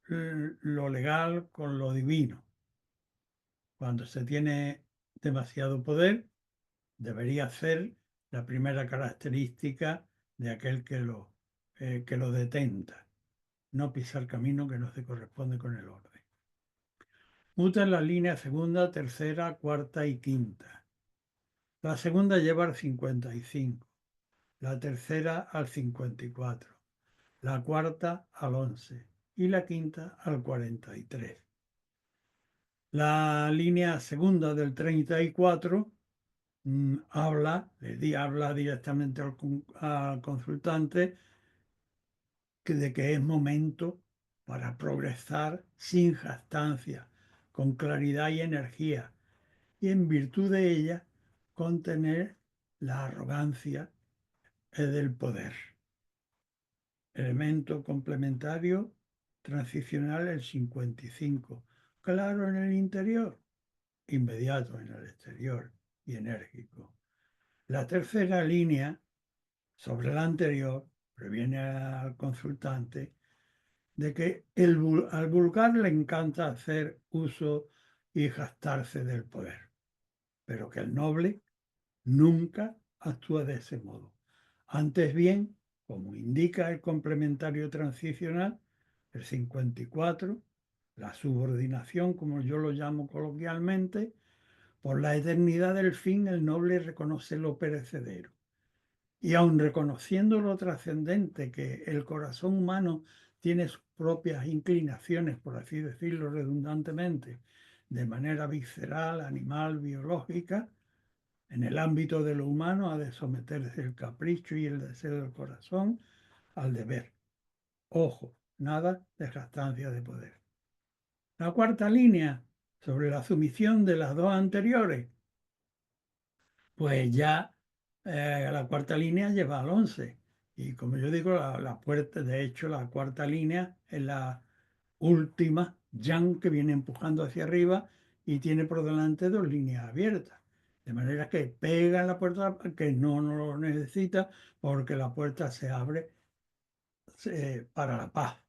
lo legal, con lo divino. Cuando se tiene demasiado poder, debería ser la primera característica de aquel que lo detenta, no pisar camino que no se corresponde con el orden. Muta en las líneas segunda, tercera, cuarta y quinta. La segunda lleva al 55, la tercera al 54, la cuarta al 11 y la quinta al 43. La línea segunda del 34 habla directamente al consultante de que es momento para progresar sin jactancia, con claridad y energía, y en virtud de ella contener la arrogancia del poder. Elemento complementario transicional el 55. Claro en el interior, inmediato en el exterior y enérgico. La tercera línea, sobre la anterior, previene al consultante de que al vulgar le encanta hacer uso y gastarse del poder, pero que el noble nunca actúa de ese modo. Antes bien, como indica el complementario transicional, el 54, la subordinación, como yo lo llamo coloquialmente, por la eternidad del fin el noble reconoce lo perecedero. Y aun reconociendo lo trascendente, que el corazón humano tiene sus propias inclinaciones, por así decirlo redundantemente, de manera visceral, animal, biológica, en el ámbito de lo humano ha de someterse el capricho y el deseo del corazón al deber. Ojo, nada de jactancia de poder. La cuarta línea, sobre la sumisión de las dos anteriores, pues ya la cuarta línea lleva al 11. Y como yo digo, la puerta, de hecho, la cuarta línea es la última yang que viene empujando hacia arriba y tiene por delante dos líneas abiertas. De manera que pega en la puerta, que no lo necesita, porque la puerta se abre para la paz.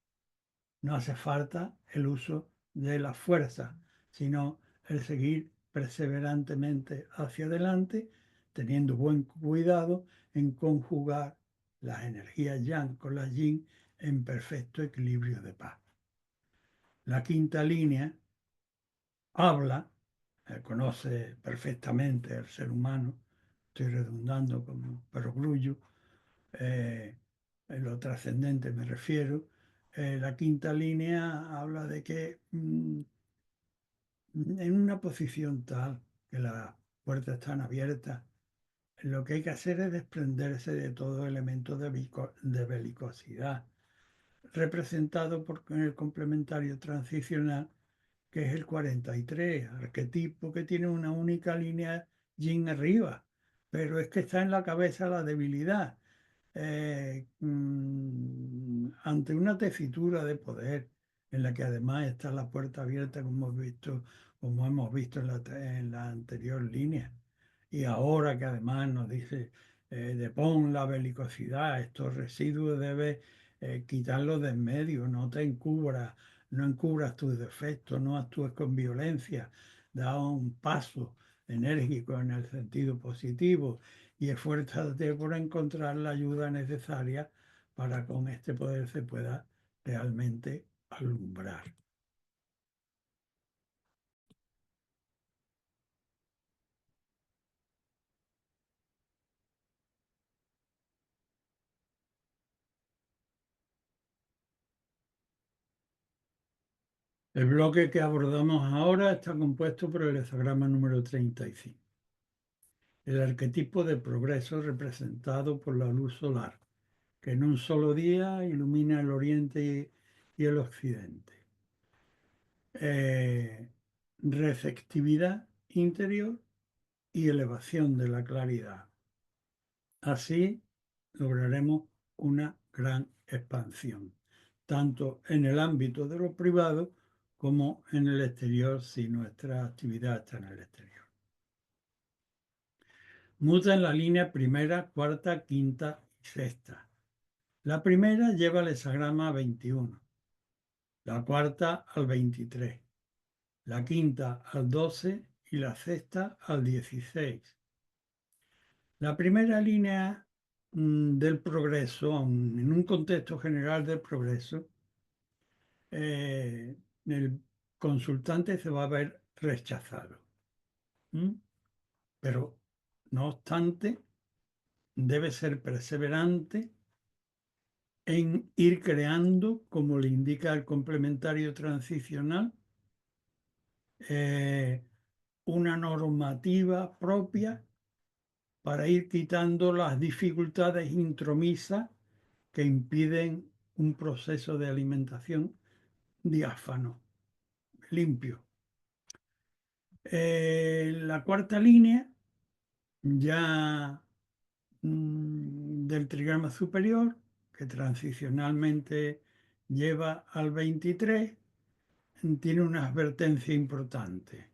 No hace falta el uso de la fuerza, sino el seguir perseverantemente hacia adelante, teniendo buen cuidado en conjugar las energías yang con las yin en perfecto equilibrio de paz. La quinta línea habla, conoce perfectamente el ser humano, estoy redundando como perogrullo, en lo trascendente me refiero. La quinta línea habla de que en una posición tal que las puertas están abiertas, lo que hay que hacer es desprenderse de todo elemento de belicosidad, representado por el complementario transicional, que es el 43, arquetipo que tiene una única línea yin arriba, pero es que está en la cabeza la debilidad ante una tesitura de poder en la que además está la puerta abierta, como hemos visto en la anterior línea. Y ahora que además nos dice, depón la belicosidad, estos residuos debes quitarlos de en medio, no te encubras, no encubras tus defectos, no actúes con violencia, da un paso enérgico en el sentido positivo y esfuérzate por encontrar la ayuda necesaria para con este poder se pueda realmente alumbrar. El bloque que abordamos ahora está compuesto por el hexagrama número 35, el arquetipo de progreso representado por la luz solar, que en un solo día ilumina el oriente y el occidente. Eh, Receptividad interior y elevación de la claridad. Así lograremos una gran expansión, tanto en el ámbito de lo privado como en el exterior, si nuestra actividad está en el exterior. Muta en la línea primera, cuarta, quinta y sexta. La primera lleva el hexagrama 21, la cuarta al 23, la quinta al 12 y la sexta al 16. La primera línea del progreso, en un contexto general del progreso, el consultante se va a ver rechazado. ¿Mm? Pero, no obstante, debe ser perseverante en ir creando, como le indica el complementario transicional, eh, una normativa propia para ir quitando las dificultades intromisas que impiden un proceso de alimentación diáfano, limpio. La cuarta línea, ya del trigrama superior, que transicionalmente lleva al 23, tiene una advertencia importante.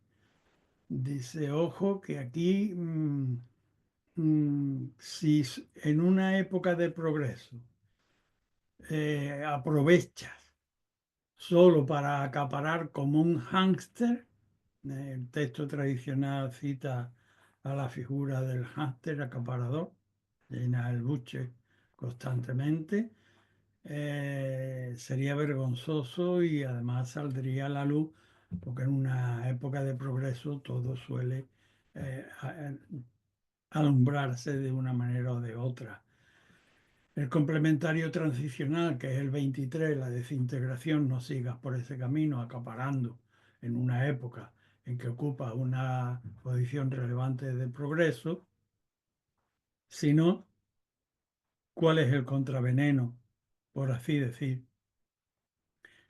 Dice, ojo, que aquí, si en una época de progreso aprovechas solo para acaparar como un hámster, el texto tradicional cita a la figura del hámster acaparador, llena el buche constantemente, sería vergonzoso y además saldría a la luz, porque en una época de progreso todo suele eh, a- alumbrarse de una manera o de otra. El complementario transicional, que es el 23, la desintegración, no sigas por ese camino acaparando en una época en que ocupa una posición relevante de progreso, sino cuál es el contraveneno, por así decir,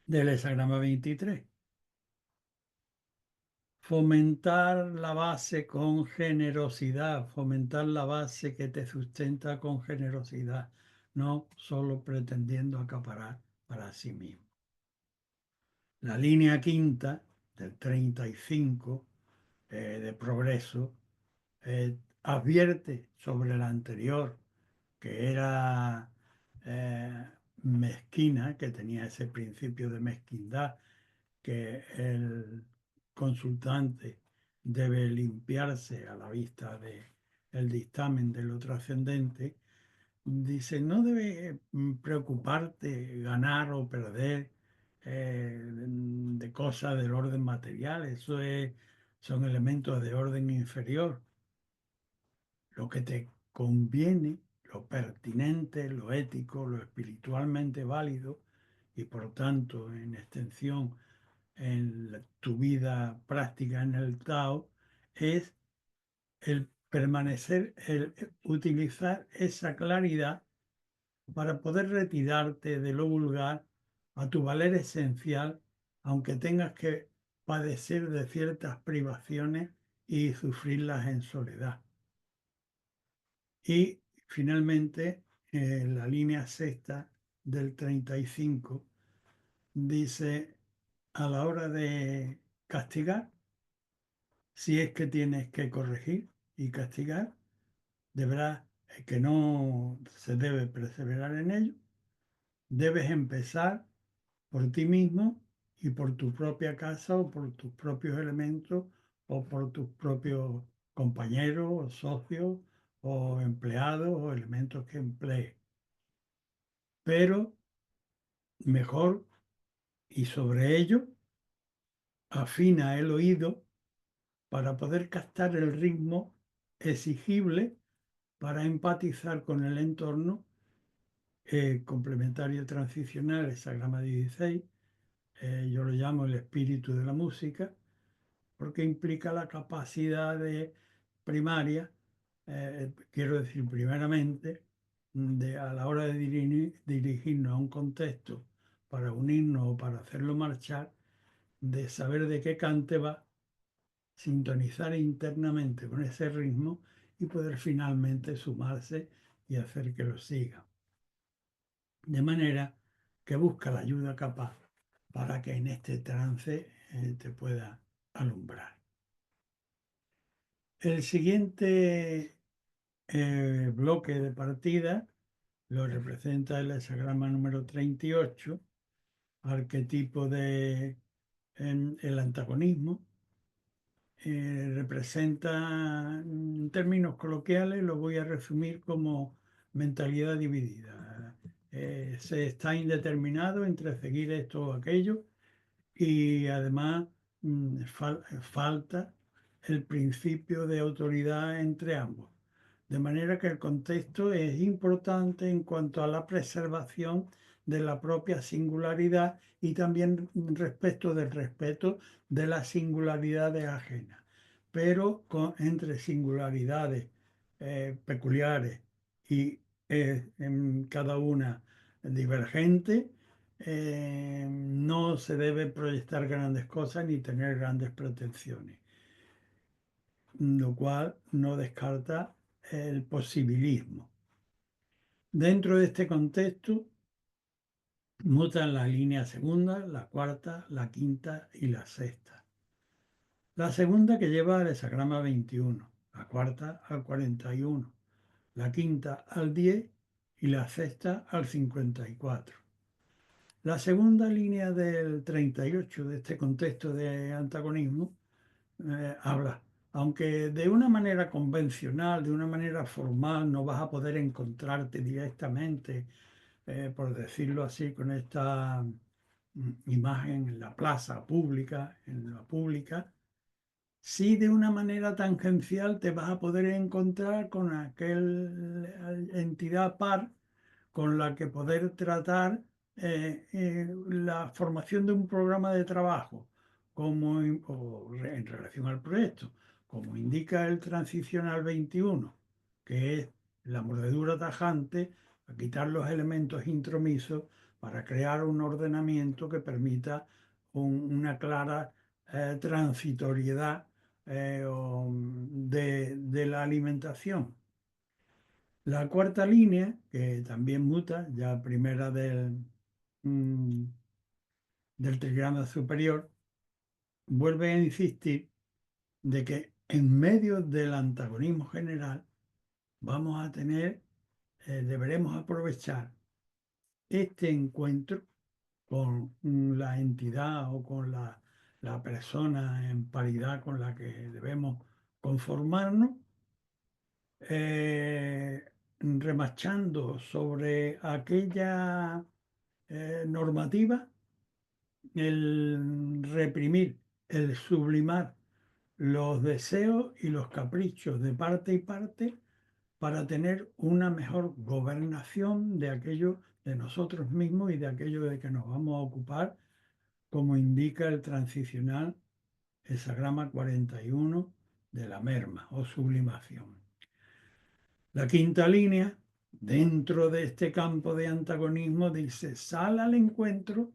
del hexagrama 23. Fomentar la base con generosidad, fomentar la base que te sustenta con generosidad, no solo pretendiendo acaparar para sí mismo. La línea quinta del 35 de progreso advierte sobre la anterior, que era mezquina, que tenía ese principio de mezquindad, que el consultante debe limpiarse a la vista del dictamen de lo trascendente. Dice, no debe preocuparte ganar o perder de cosas del orden material, son elementos de orden inferior. Lo que te conviene, lo pertinente, lo ético, lo espiritualmente válido y por tanto en extensión en tu vida práctica en el Tao, es el permanecer, el utilizar esa claridad para poder retirarte de lo vulgar a tu valer esencial, aunque tengas que padecer de ciertas privaciones y sufrirlas en soledad. Y finalmente, la línea sexta del 35 dice, a la hora de castigar, si es que tienes que corregir y castigar, deberás, que no se debe perseverar en ello, debes empezar por ti mismo y por tu propia casa o por tus propios elementos o por tus propios compañeros o socios o empleados o elementos que emplees. Pero mejor, y sobre ello, afina el oído para poder captar el ritmo exigible para empatizar con el entorno, complementario transicional, hexagrama 16, yo lo llamo el espíritu de la música, porque implica la capacidad de primaria, quiero decir primeramente, a la hora de dirigirnos a un contexto para unirnos o para hacerlo marchar, de saber de qué cante va, sintonizar internamente con ese ritmo y poder finalmente sumarse y hacer que lo siga. De manera que busca la ayuda capaz para que en este trance te pueda alumbrar. El siguiente bloque de partida lo representa el hexagrama número 38, arquetipo de el antagonismo. Representa, en términos coloquiales, lo voy a resumir como mentalidad dividida. Se está indeterminado entre seguir esto o aquello y además falta el principio de autoridad entre ambos. De manera que el contexto es importante en cuanto a la preservación de la propia singularidad y también respecto del respeto de las singularidades ajenas, pero entre singularidades peculiares y en cada una divergente, no se debe proyectar grandes cosas ni tener grandes pretensiones, lo cual no descarta el posibilismo. Dentro de este contexto mutan la línea segunda, la cuarta, la quinta y la sexta. La segunda que lleva al hexagrama 21, la cuarta al 41, la quinta al 10 y la sexta al 54. La segunda línea del 38 de este contexto de antagonismo habla, aunque de una manera convencional, de una manera formal, no vas a poder encontrarte directamente, por decirlo así, con esta imagen en la plaza pública, en la pública, sí de una manera tangencial te vas a poder encontrar con aquella entidad par con la que poder tratar la formación de un programa de trabajo en relación al proyecto, como indica el Transicional 21, que es la mordedura tajante a quitar los elementos intromisos para crear un ordenamiento que permita una clara transitoriedad de la alimentación. La cuarta línea, que también muta, ya primera mm, del trigrama superior, vuelve a insistir de que en medio del antagonismo general vamos a tener, deberemos aprovechar este encuentro con la entidad o con la persona en paridad con la que debemos conformarnos, eh, remachando sobre aquella normativa, el reprimir, el sublimar los deseos y los caprichos de parte y parte para tener una mejor gobernación de aquello de nosotros mismos y de aquello de que nos vamos a ocupar, como indica el transicional hexagrama 41 de la merma o sublimación. La quinta línea, dentro de este campo de antagonismo, dice, sal al encuentro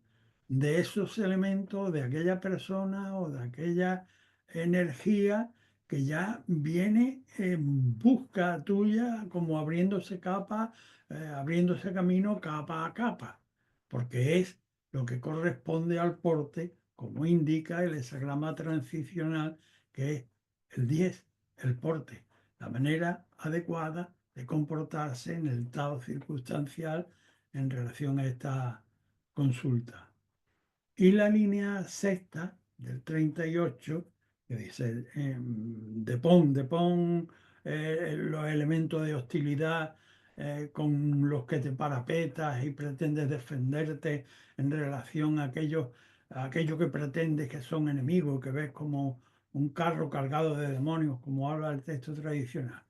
de esos elementos, de aquella persona o de aquella energía que ya viene en busca tuya, como abriéndose capa, abriéndose camino capa a capa, porque es lo que corresponde al porte, como indica el hexagrama transicional, que es el 10, el porte, la manera adecuada de comportarse en el estado circunstancial en relación a esta consulta. Y la línea sexta del 38, que dice, depón los elementos de hostilidad con los que te parapetas y pretendes defenderte en relación a aquello que pretendes que son enemigos, que ves como un carro cargado de demonios, como habla el texto tradicional.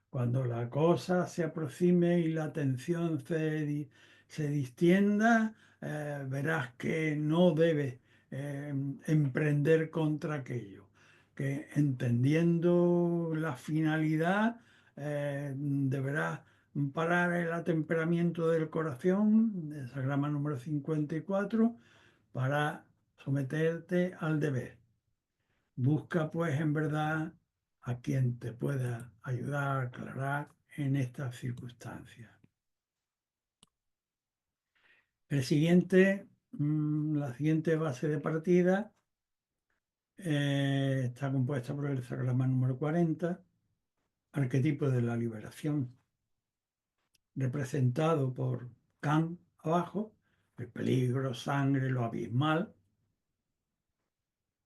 Cuando la cosa se aproxime y la atención se distienda, verás que no debes emprender contra aquello, que entendiendo la finalidad, deberás parar el atemperamiento del corazón, esa grama número 54, para someterte al deber. Busca pues en verdad a quien te pueda ayudar a aclarar en estas circunstancias. La siguiente base de partida está compuesta por el hexagrama número 40, arquetipo de la liberación, representado por Kan abajo, el peligro, sangre, lo abismal,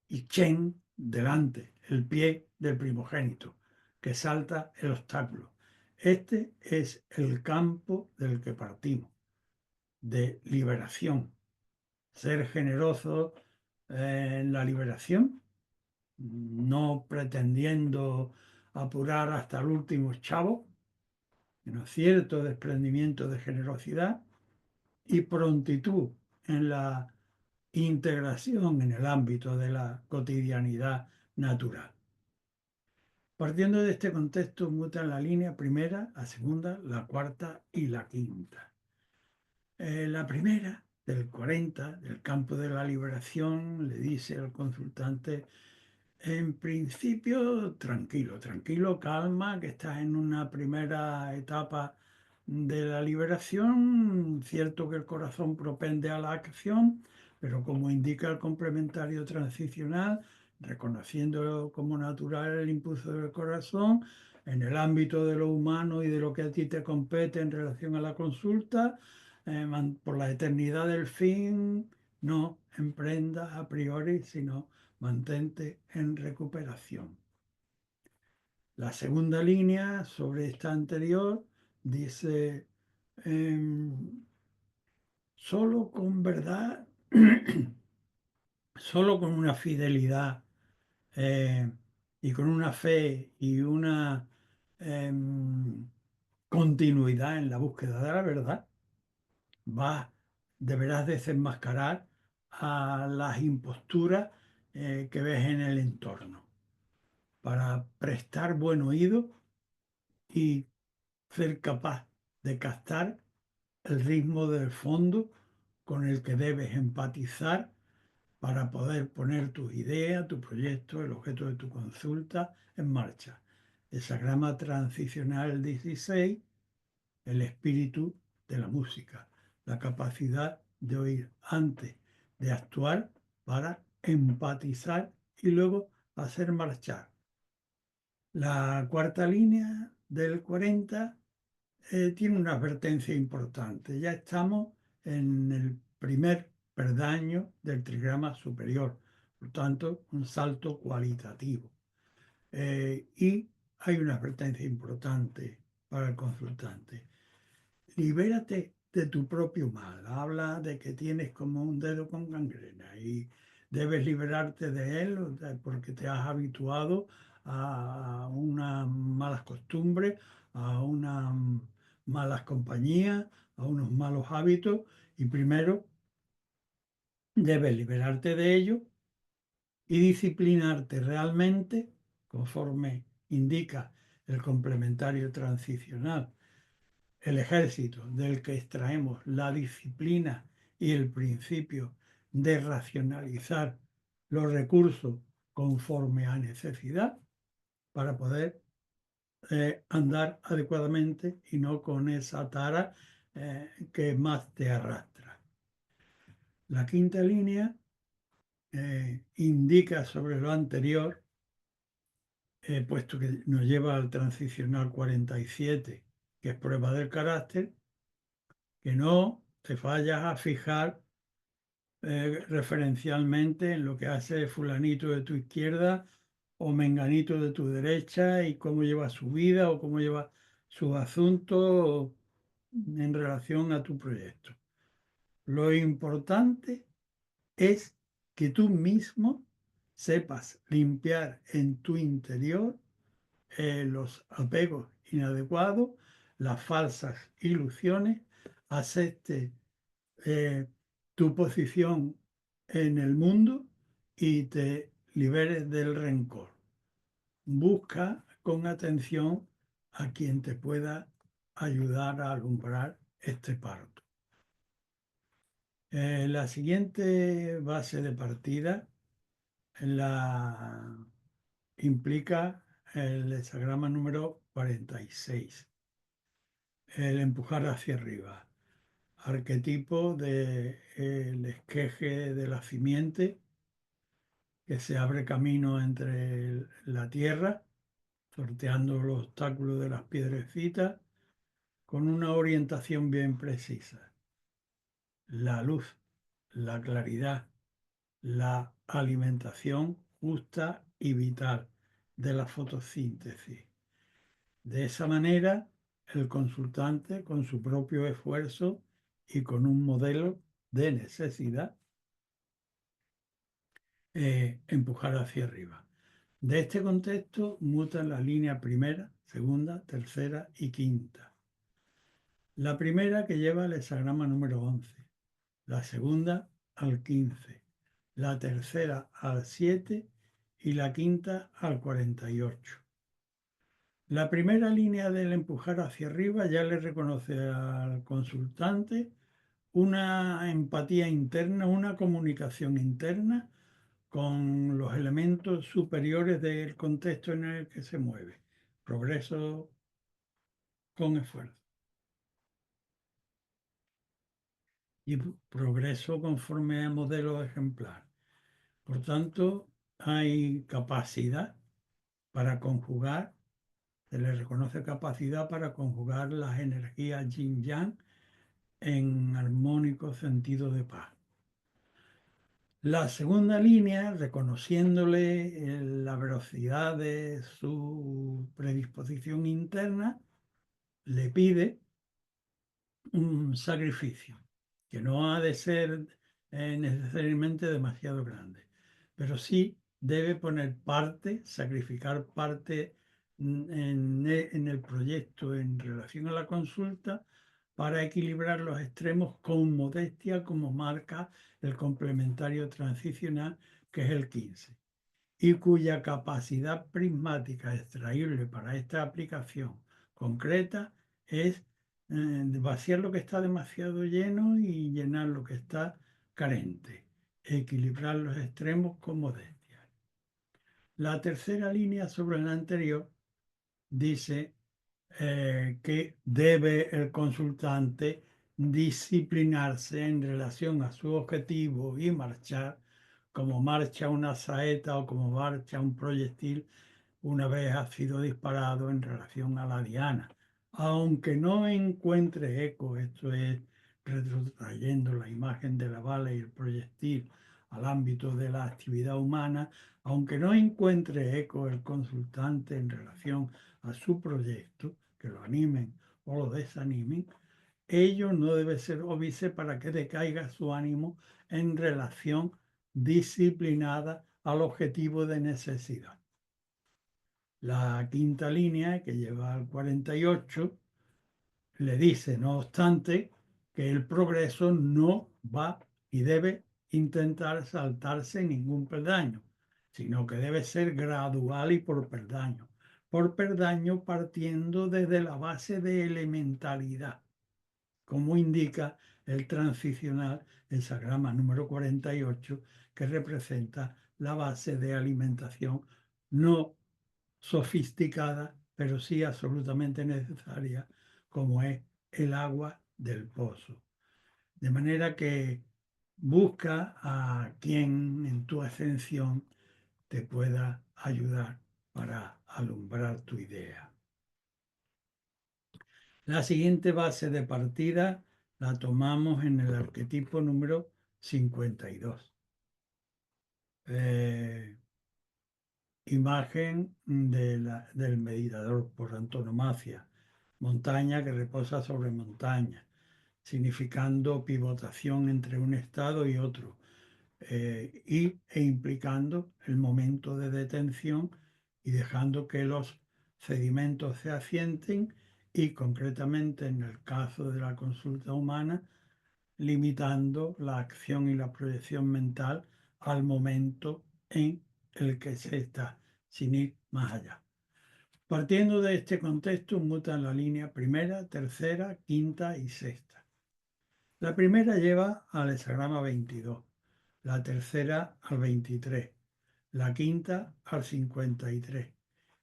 y Chen delante, el pie del primogénito, que salta el obstáculo. Este es el campo del que partimos, de liberación. Ser generoso en la liberación, no pretendiendo apurar hasta el último chavo, sino cierto desprendimiento de generosidad y prontitud en la integración en el ámbito de la cotidianidad natural. Partiendo de este contexto, mutan la línea primera, la segunda, la cuarta y la quinta. La primera, del 40, del campo de la liberación, le dice al consultante, en principio, tranquilo, tranquilo, calma, que estás en una primera etapa de la liberación, cierto que el corazón propende a la acción, pero como indica el complementario transicional, reconociendo como natural el impulso del corazón, en el ámbito de lo humano y de lo que a ti te compete en relación a la consulta, por la eternidad del fin, no emprendas a priori, sino mantente en recuperación. La segunda línea sobre esta anterior dice, solo con verdad, solo con una fidelidad eh, y con una fe y una em, continuidad en la búsqueda de la verdad, vas, deberás desenmascarar a las imposturas que ves en el entorno para prestar buen oído y ser capaz de captar el ritmo del fondo con el que debes empatizar para poder poner tus ideas, tu proyecto, el objeto de tu consulta en marcha. El Sagrama Transicional 16, el espíritu de la música, la capacidad de oír antes de actuar para empatizar y luego hacer marchar. La cuarta línea del 40 tiene una advertencia importante. Ya estamos en el primer peldaño del trigrama superior, por tanto, un salto cualitativo. Y hay una advertencia importante para el consultante. Libérate de tu propio mal. Habla de que tienes como un dedo con gangrena y debes liberarte de él porque te has habituado a unas malas costumbres, a unas malas compañías, a unos malos hábitos y primero debes liberarte de ello y disciplinarte realmente conforme indica el complementario transicional, el ejército del que extraemos la disciplina y el principio de racionalizar los recursos conforme a necesidad para poder andar adecuadamente y no con esa tara que más te arrastra. La quinta línea indica sobre lo anterior, puesto que nos lleva al transicional 47, que es prueba del carácter, que no te fallas a fijar referencialmente en lo que hace fulanito de tu izquierda o menganito de tu derecha y cómo lleva su vida o cómo lleva sus asuntos en relación a tu proyecto. Lo importante es que tú mismo sepas limpiar en tu interior los apegos inadecuados, las falsas ilusiones, acepte tu posición en el mundo y te liberes del rencor. Busca con atención a quien te pueda ayudar a alumbrar este parto. La siguiente base de partida la implica el hexagrama número 46, el empujar hacia arriba, arquetipo del esqueje de la simiente que se abre camino entre la tierra, sorteando los obstáculos de las piedrecitas, con una orientación bien precisa. La luz, la claridad, la alimentación justa y vital de la fotosíntesis. De esa manera, el consultante, con su propio esfuerzo y con un modelo de necesidad, empujar hacia arriba. De este contexto mutan las líneas primera, segunda, tercera y quinta. La primera que lleva el hexagrama número 11, la segunda al 15, la tercera al 7 y la quinta al 48. La primera línea del empujar hacia arriba ya le reconoce al consultante una empatía interna, una comunicación interna con los elementos superiores del contexto en el que se mueve. Progreso con esfuerzo. y progreso conforme a modelo ejemplar. Por tanto, hay capacidad para conjugar, se le reconoce capacidad para conjugar las energías yin-yang en armónico sentido de paz. La segunda línea, reconociéndole la velocidad de su predisposición interna, le pide un sacrificio, que no ha de ser necesariamente demasiado grande, pero sí debe poner parte, sacrificar parte en el proyecto en relación a la consulta para equilibrar los extremos con modestia, como marca el complementario transicional, que es el 15, y cuya capacidad prismática extraíble para esta aplicación concreta es vaciar lo que está demasiado lleno y llenar lo que está carente, equilibrar los extremos con modestia. La tercera línea sobre la anterior dice que debe el consultante disciplinarse en relación a su objetivo y marchar como marcha una saeta o como marcha un proyectil una vez ha sido disparado en relación a la diana. Aunque no encuentre eco, esto es retrotrayendo la imagen de la bala y el proyectil al ámbito de la actividad humana, aunque no encuentre eco el consultante en relación a su proyecto, que lo animen o lo desanimen, ello no debe ser óbice para que decaiga su ánimo en relación disciplinada al objetivo de necesidad. La quinta línea, que lleva al 48, le dice, no obstante, que el progreso no va y debe intentar saltarse ningún peldaño, sino que debe ser gradual y por peldaño partiendo desde la base de elementalidad, como indica el transicional, el sagrama número 48, que representa la base de alimentación no sofisticada, pero sí absolutamente necesaria, como es el agua del pozo. De manera que busca a quien en tu ascensión te pueda ayudar para alumbrar tu idea. La siguiente base de partida la tomamos en el arquetipo número 52. Imagen del meditador por antonomasia, montaña que reposa sobre montaña, significando pivotación entre un estado y otro, e implicando el momento de detención y dejando que los sedimentos se asienten y concretamente en el caso de la consulta humana, limitando la acción y la proyección mental al momento en el que se está, sin ir más allá. Partiendo de este contexto, mutan la línea primera, tercera, quinta y sexta. La primera lleva al hexagrama 22, la tercera al 23, la quinta al 53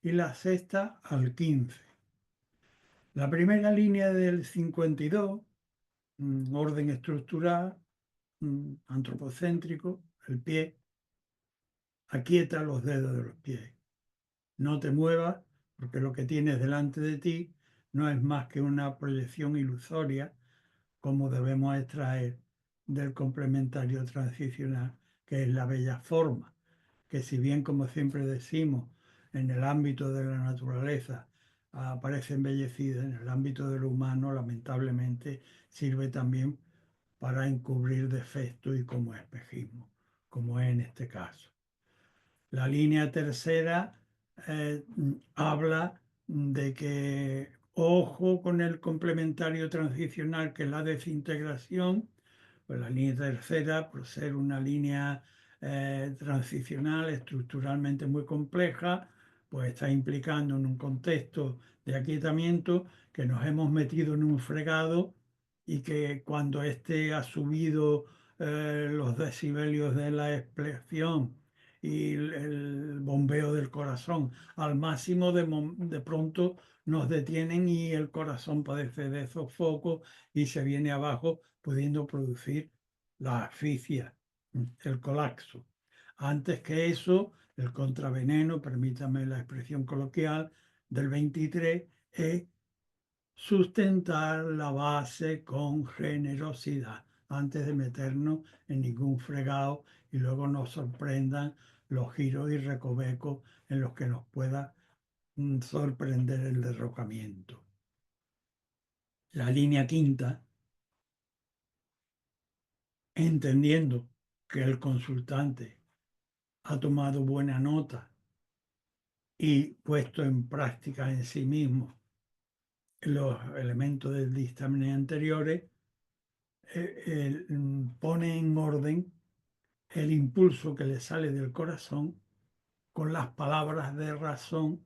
y la sexta al 15. La primera línea del 52, orden estructural, antropocéntrico, el pie, aquieta los dedos de los pies. No te muevas porque lo que tienes delante de ti no es más que una proyección ilusoria, como debemos extraer del complementario transicional, que es la bella forma, que si bien, como siempre decimos, en el ámbito de la naturaleza aparece embellecida, en el ámbito de lo humano, lamentablemente, sirve también para encubrir defectos y como espejismo, como es en este caso. La línea tercera habla de que ojo con el complementario transicional, que es la desintegración. Pues la línea tercera, por ser una línea transicional estructuralmente muy compleja, pues está implicando en un contexto de aquietamiento que nos hemos metido en un fregado y que cuando éste ha subido los decibelios de la expresión y el bombeo del corazón. Al máximo de pronto nos detienen y el corazón padece de sofocos y se viene abajo, pudiendo producir la asfixia, el colapso. Antes que eso, el contraveneno, permítame la expresión coloquial, del 23 es sustentar la base con generosidad antes de meternos en ningún fregado y luego nos sorprendan los giros y recovecos en los que nos pueda sorprender el derrocamiento. La línea quinta, entendiendo que el consultante ha tomado buena nota y puesto en práctica en sí mismo los elementos del dictamen anteriores, pone en orden el impulso que le sale del corazón con las palabras de razón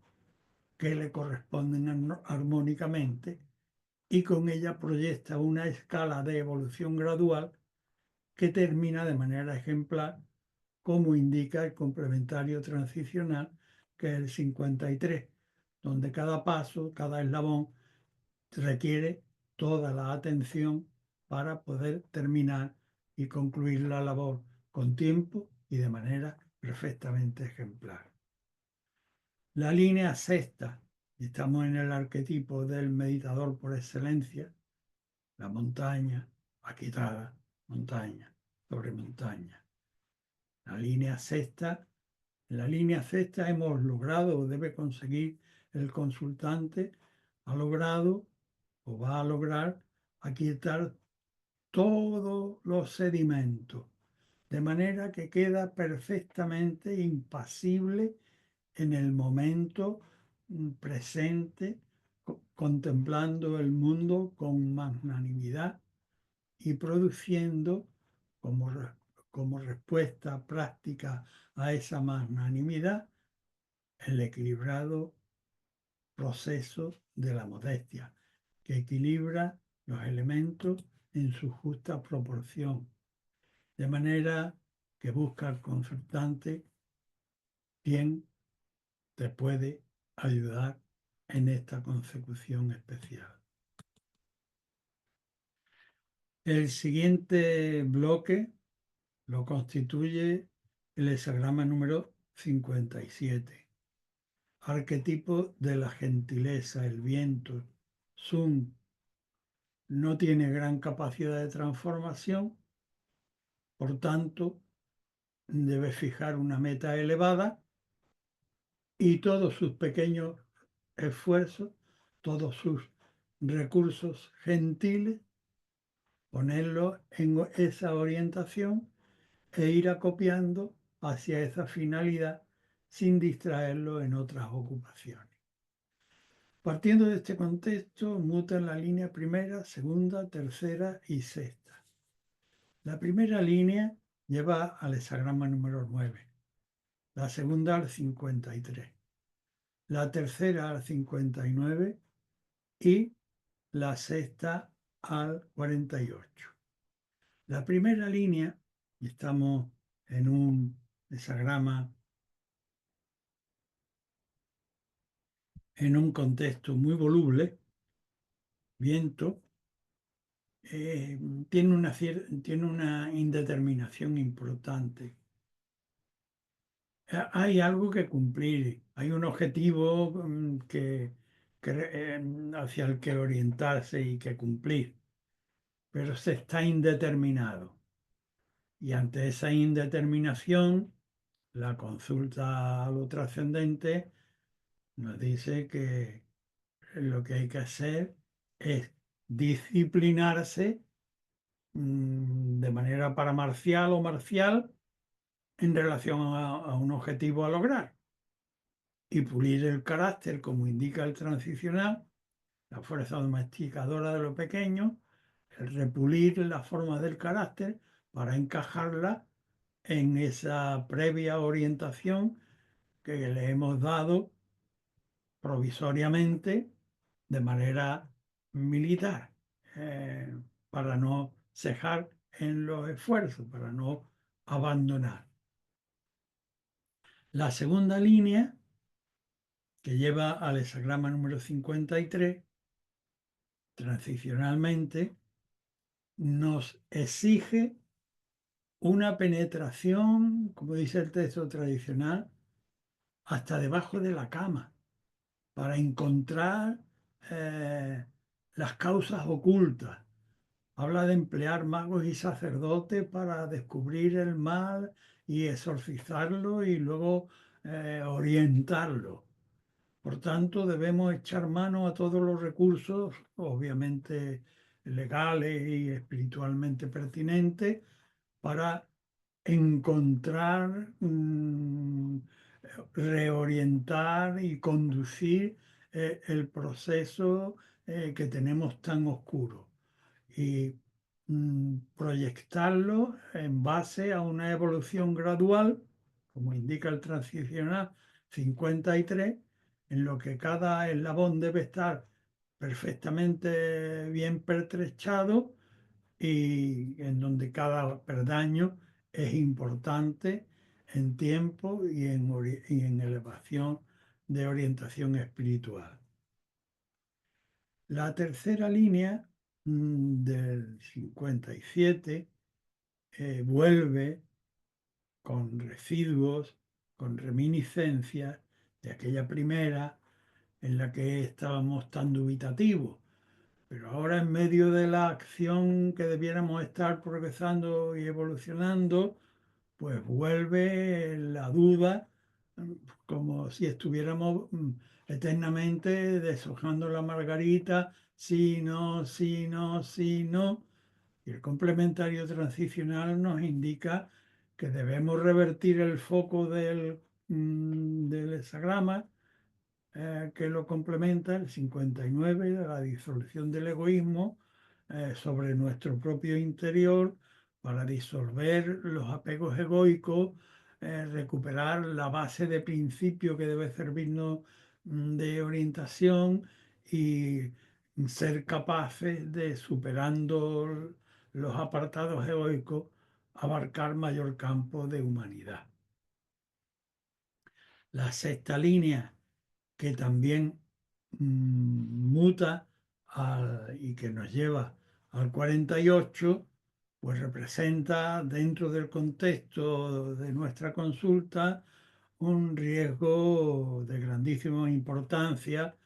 que le corresponden armónicamente y con ella proyecta una escala de evolución gradual que termina de manera ejemplar, como indica el complementario transicional, que es el 53, donde cada paso, cada eslabón requiere toda la atención para poder terminar y concluir la labor con tiempo y de manera perfectamente ejemplar. La línea sexta, estamos en el arquetipo del meditador por excelencia, la montaña, aquietada, montaña, sobre montaña. La línea sexta, en la línea sexta hemos logrado o debe conseguir el consultante, ha logrado o va a lograr aquietar todos los sedimentos, de manera que queda perfectamente impasible en el momento presente, contemplando el mundo con magnanimidad y produciendo como, como respuesta práctica a esa magnanimidad el equilibrado proceso de la modestia, que equilibra los elementos en su justa proporción, de manera que busca al consultante quien te puede ayudar en esta consecución especial. El siguiente bloque lo constituye el hexagrama número 57, arquetipo de la gentileza, el viento. Sun no tiene gran capacidad de transformación, por tanto, debe fijar una meta elevada y todos sus pequeños esfuerzos, todos sus recursos gentiles, ponerlos en esa orientación e ir acopiando hacia esa finalidad sin distraerlo en otras ocupaciones. Partiendo de este contexto, mutan la línea primera, segunda, tercera y sexta. La primera línea lleva al hexagrama número 9, la segunda al 53, la tercera al 59 y la sexta al 48. La primera línea, y estamos en un hexagrama, en un contexto muy voluble, viento, tiene una indeterminación importante. Hay algo que cumplir, hay un objetivo hacia el que orientarse y que cumplir, pero se está indeterminado. Y ante esa indeterminación, la consulta a lo trascendente nos dice que lo que hay que hacer es disciplinarse de manera paramarcial o marcial en relación a un objetivo a lograr y pulir el carácter, como indica el transicional, la fuerza domesticadora de lo pequeño, el repulir la forma del carácter para encajarla en esa previa orientación que le hemos dado provisoriamente de manera militar, para no cejar en los esfuerzos, para no abandonar. La segunda línea, que lleva al hexagrama número 53, transicionalmente, nos exige una penetración, como dice el texto tradicional, hasta debajo de la cama, para encontrar eh, las causas ocultas. Habla de emplear magos y sacerdotes para descubrir el mal y exorcizarlo y luego orientarlo. Por tanto, debemos echar mano a todos los recursos, obviamente legales y espiritualmente pertinentes, para encontrar, reorientar y conducir el proceso que tenemos tan oscuro y proyectarlo en base a una evolución gradual, como indica el transicional 53, en lo que cada eslabón debe estar perfectamente bien pertrechado y en donde cada peldaño es importante en tiempo y en elevación de orientación espiritual. La tercera línea del 57 vuelve con residuos, con reminiscencias de aquella primera en la que estábamos tan dubitativos. Pero ahora en medio de la acción que debiéramos estar progresando y evolucionando, pues vuelve la duda, mm, como si estuviéramos eternamente deshojando la margarita, sí, no, sí, no, sí, no. Y el complementario transicional nos indica que debemos revertir el foco del hexagrama que lo complementa, el 59, de la disolución del egoísmo sobre nuestro propio interior para disolver los apegos egoicos, recuperar la base de principio que debe servirnos de orientación y ser capaces de, superando los apartados egoicos, abarcar mayor campo de humanidad. La sexta línea, que también muta y que nos lleva al 48, pues representa dentro del contexto de nuestra consulta un riesgo de grandísima importancia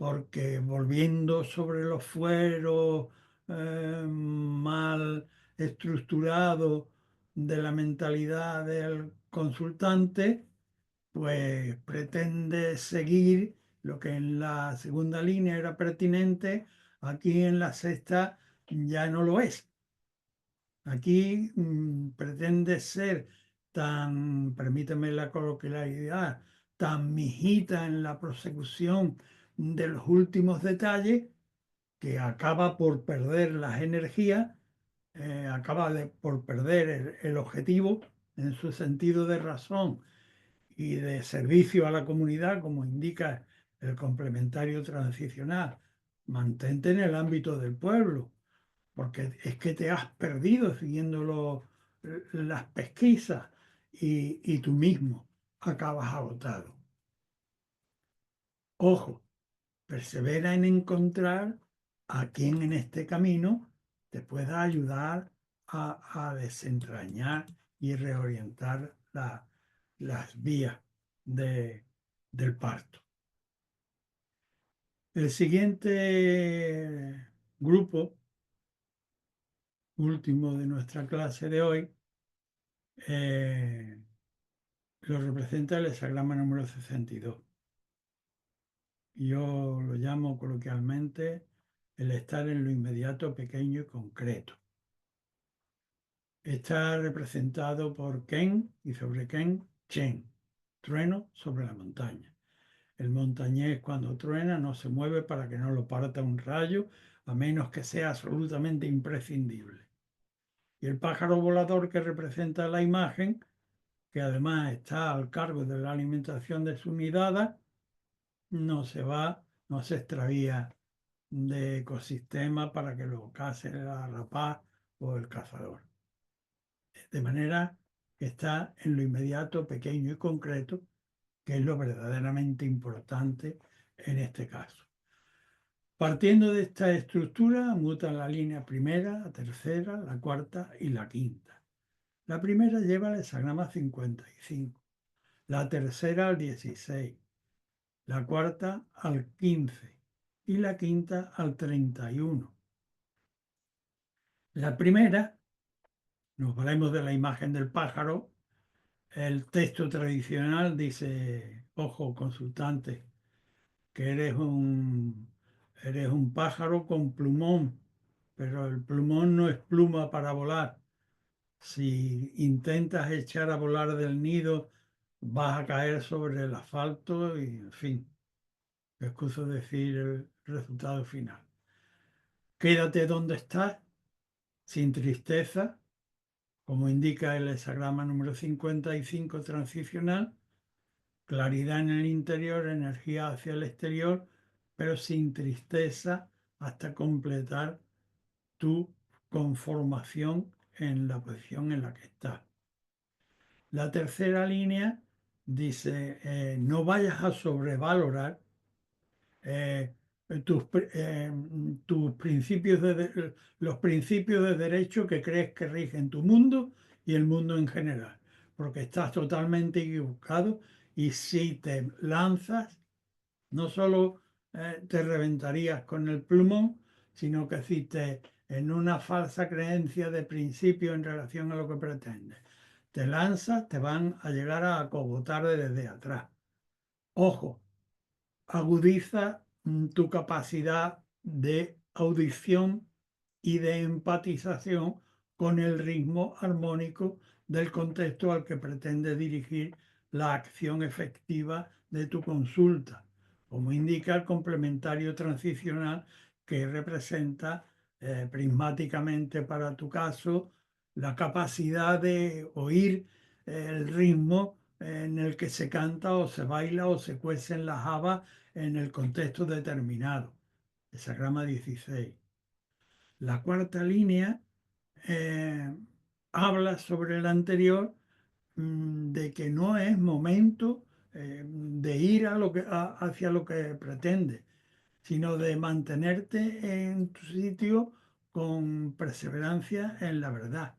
porque volviendo sobre los fueros mal estructurados de la mentalidad del consultante, pues pretende seguir lo que en la segunda línea era pertinente, aquí en la sexta ya no lo es. Aquí pretende ser tan, permíteme la coloquialidad, tan mijita en la prosecución de los últimos detalles que acaba por perder las energías, por perder el objetivo en su sentido de razón y de servicio a la comunidad, como indica el complementario transicional. Mantente en el ámbito del pueblo, porque es que te has perdido siguiendo las pesquisas y tú mismo acabas agotado. Ojo, persevera en encontrar a quien en este camino te pueda ayudar a desentrañar y reorientar las vías del parto. El siguiente grupo, último de nuestra clase de hoy, eh, lo representa el hexagrama número 62. Yo lo llamo coloquialmente el estar en lo inmediato, pequeño y concreto. Está representado por Ken y sobre Ken, Chen, trueno sobre la montaña. El montañés cuando truena no se mueve para que no lo parta un rayo, a menos que sea absolutamente imprescindible. Y el pájaro volador que representa la imagen, que además está al cargo de la alimentación de su nidada, no se va, no se extravía de ecosistema para que lo case la rapaz o el cazador. De manera que está en lo inmediato, pequeño y concreto, que es lo verdaderamente importante en este caso. Partiendo de esta estructura, mutan la línea primera, la tercera, la cuarta y la quinta. La primera lleva el hexagrama 55, la tercera al 16, la cuarta al 15 y la quinta al 31. La primera, nos valemos de la imagen del pájaro, el texto tradicional dice, ojo consultante, que eres un pájaro con plumón, pero el plumón no es pluma para volar. Si intentas echar a volar del nido, vas a caer sobre el asfalto y, en fin, me excuso decir el resultado final. Quédate donde estás, sin tristeza, como indica el hexagrama número 55 transicional, claridad en el interior, energía hacia el exterior, pero sin tristeza hasta completar tu conformación en la posición en la que estás. La tercera línea dice, no vayas a sobrevalorar eh, tus principios los principios de derecho que crees que rigen tu mundo y el mundo en general, porque estás totalmente equivocado y si te lanzas, no solo te reventarías con el plumón, sino que si en una falsa creencia de principio en relación a lo que pretendes, te lanzas, te van a llegar a acogotar desde atrás. Ojo, agudiza tu capacidad de audición y de empatización con el ritmo armónico del contexto al que pretende dirigir la acción efectiva de tu consulta, como indica el complementario transicional que representa prismáticamente para tu caso la capacidad de oír el ritmo en el que se canta o se baila o se cuecen las habas en el contexto determinado. Hexagrama 16. La cuarta línea eh, habla sobre el anterior, de que no es momento de ir hacia lo que pretende, sino de mantenerte en tu sitio con perseverancia en la verdad.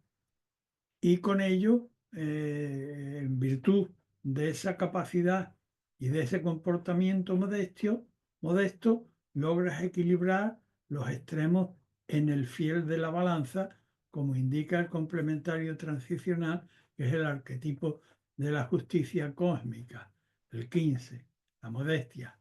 Y con ello, en virtud de esa capacidad y de ese comportamiento modesto, logras equilibrar los extremos en el fiel de la balanza, como indica el complementario transicional, que es el arquetipo de la justicia cósmica, el 15, la modestia.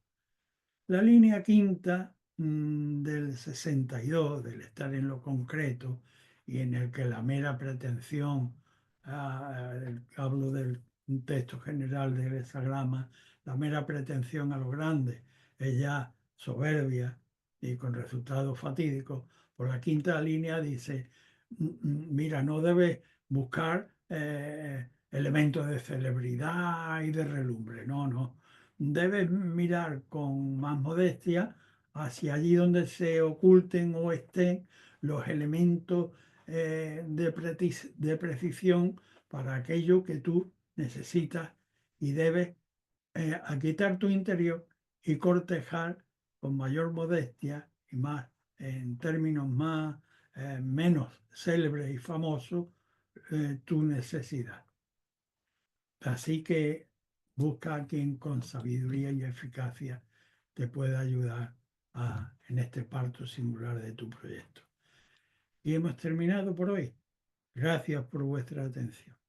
La línea quinta del 62, del estar en lo concreto y en el que la mera pretensión, hablo del texto general del hexagrama, la mera pretensión a lo grande es ya soberbia y con resultados fatídicos. Por la quinta línea dice, mira, no debes buscar elementos de celebridad y de relumbre, no, no, debes mirar con más modestia hacia allí donde se oculten o estén los elementos de precisión para aquello que tú necesitas y debes aquietar tu interior y cortejar con mayor modestia y más, en términos más, menos célebres y famosos, tu necesidad. Así que busca a quien con sabiduría y eficacia te pueda ayudar en este parto singular de tu proyecto. Y hemos terminado por hoy. Gracias por vuestra atención.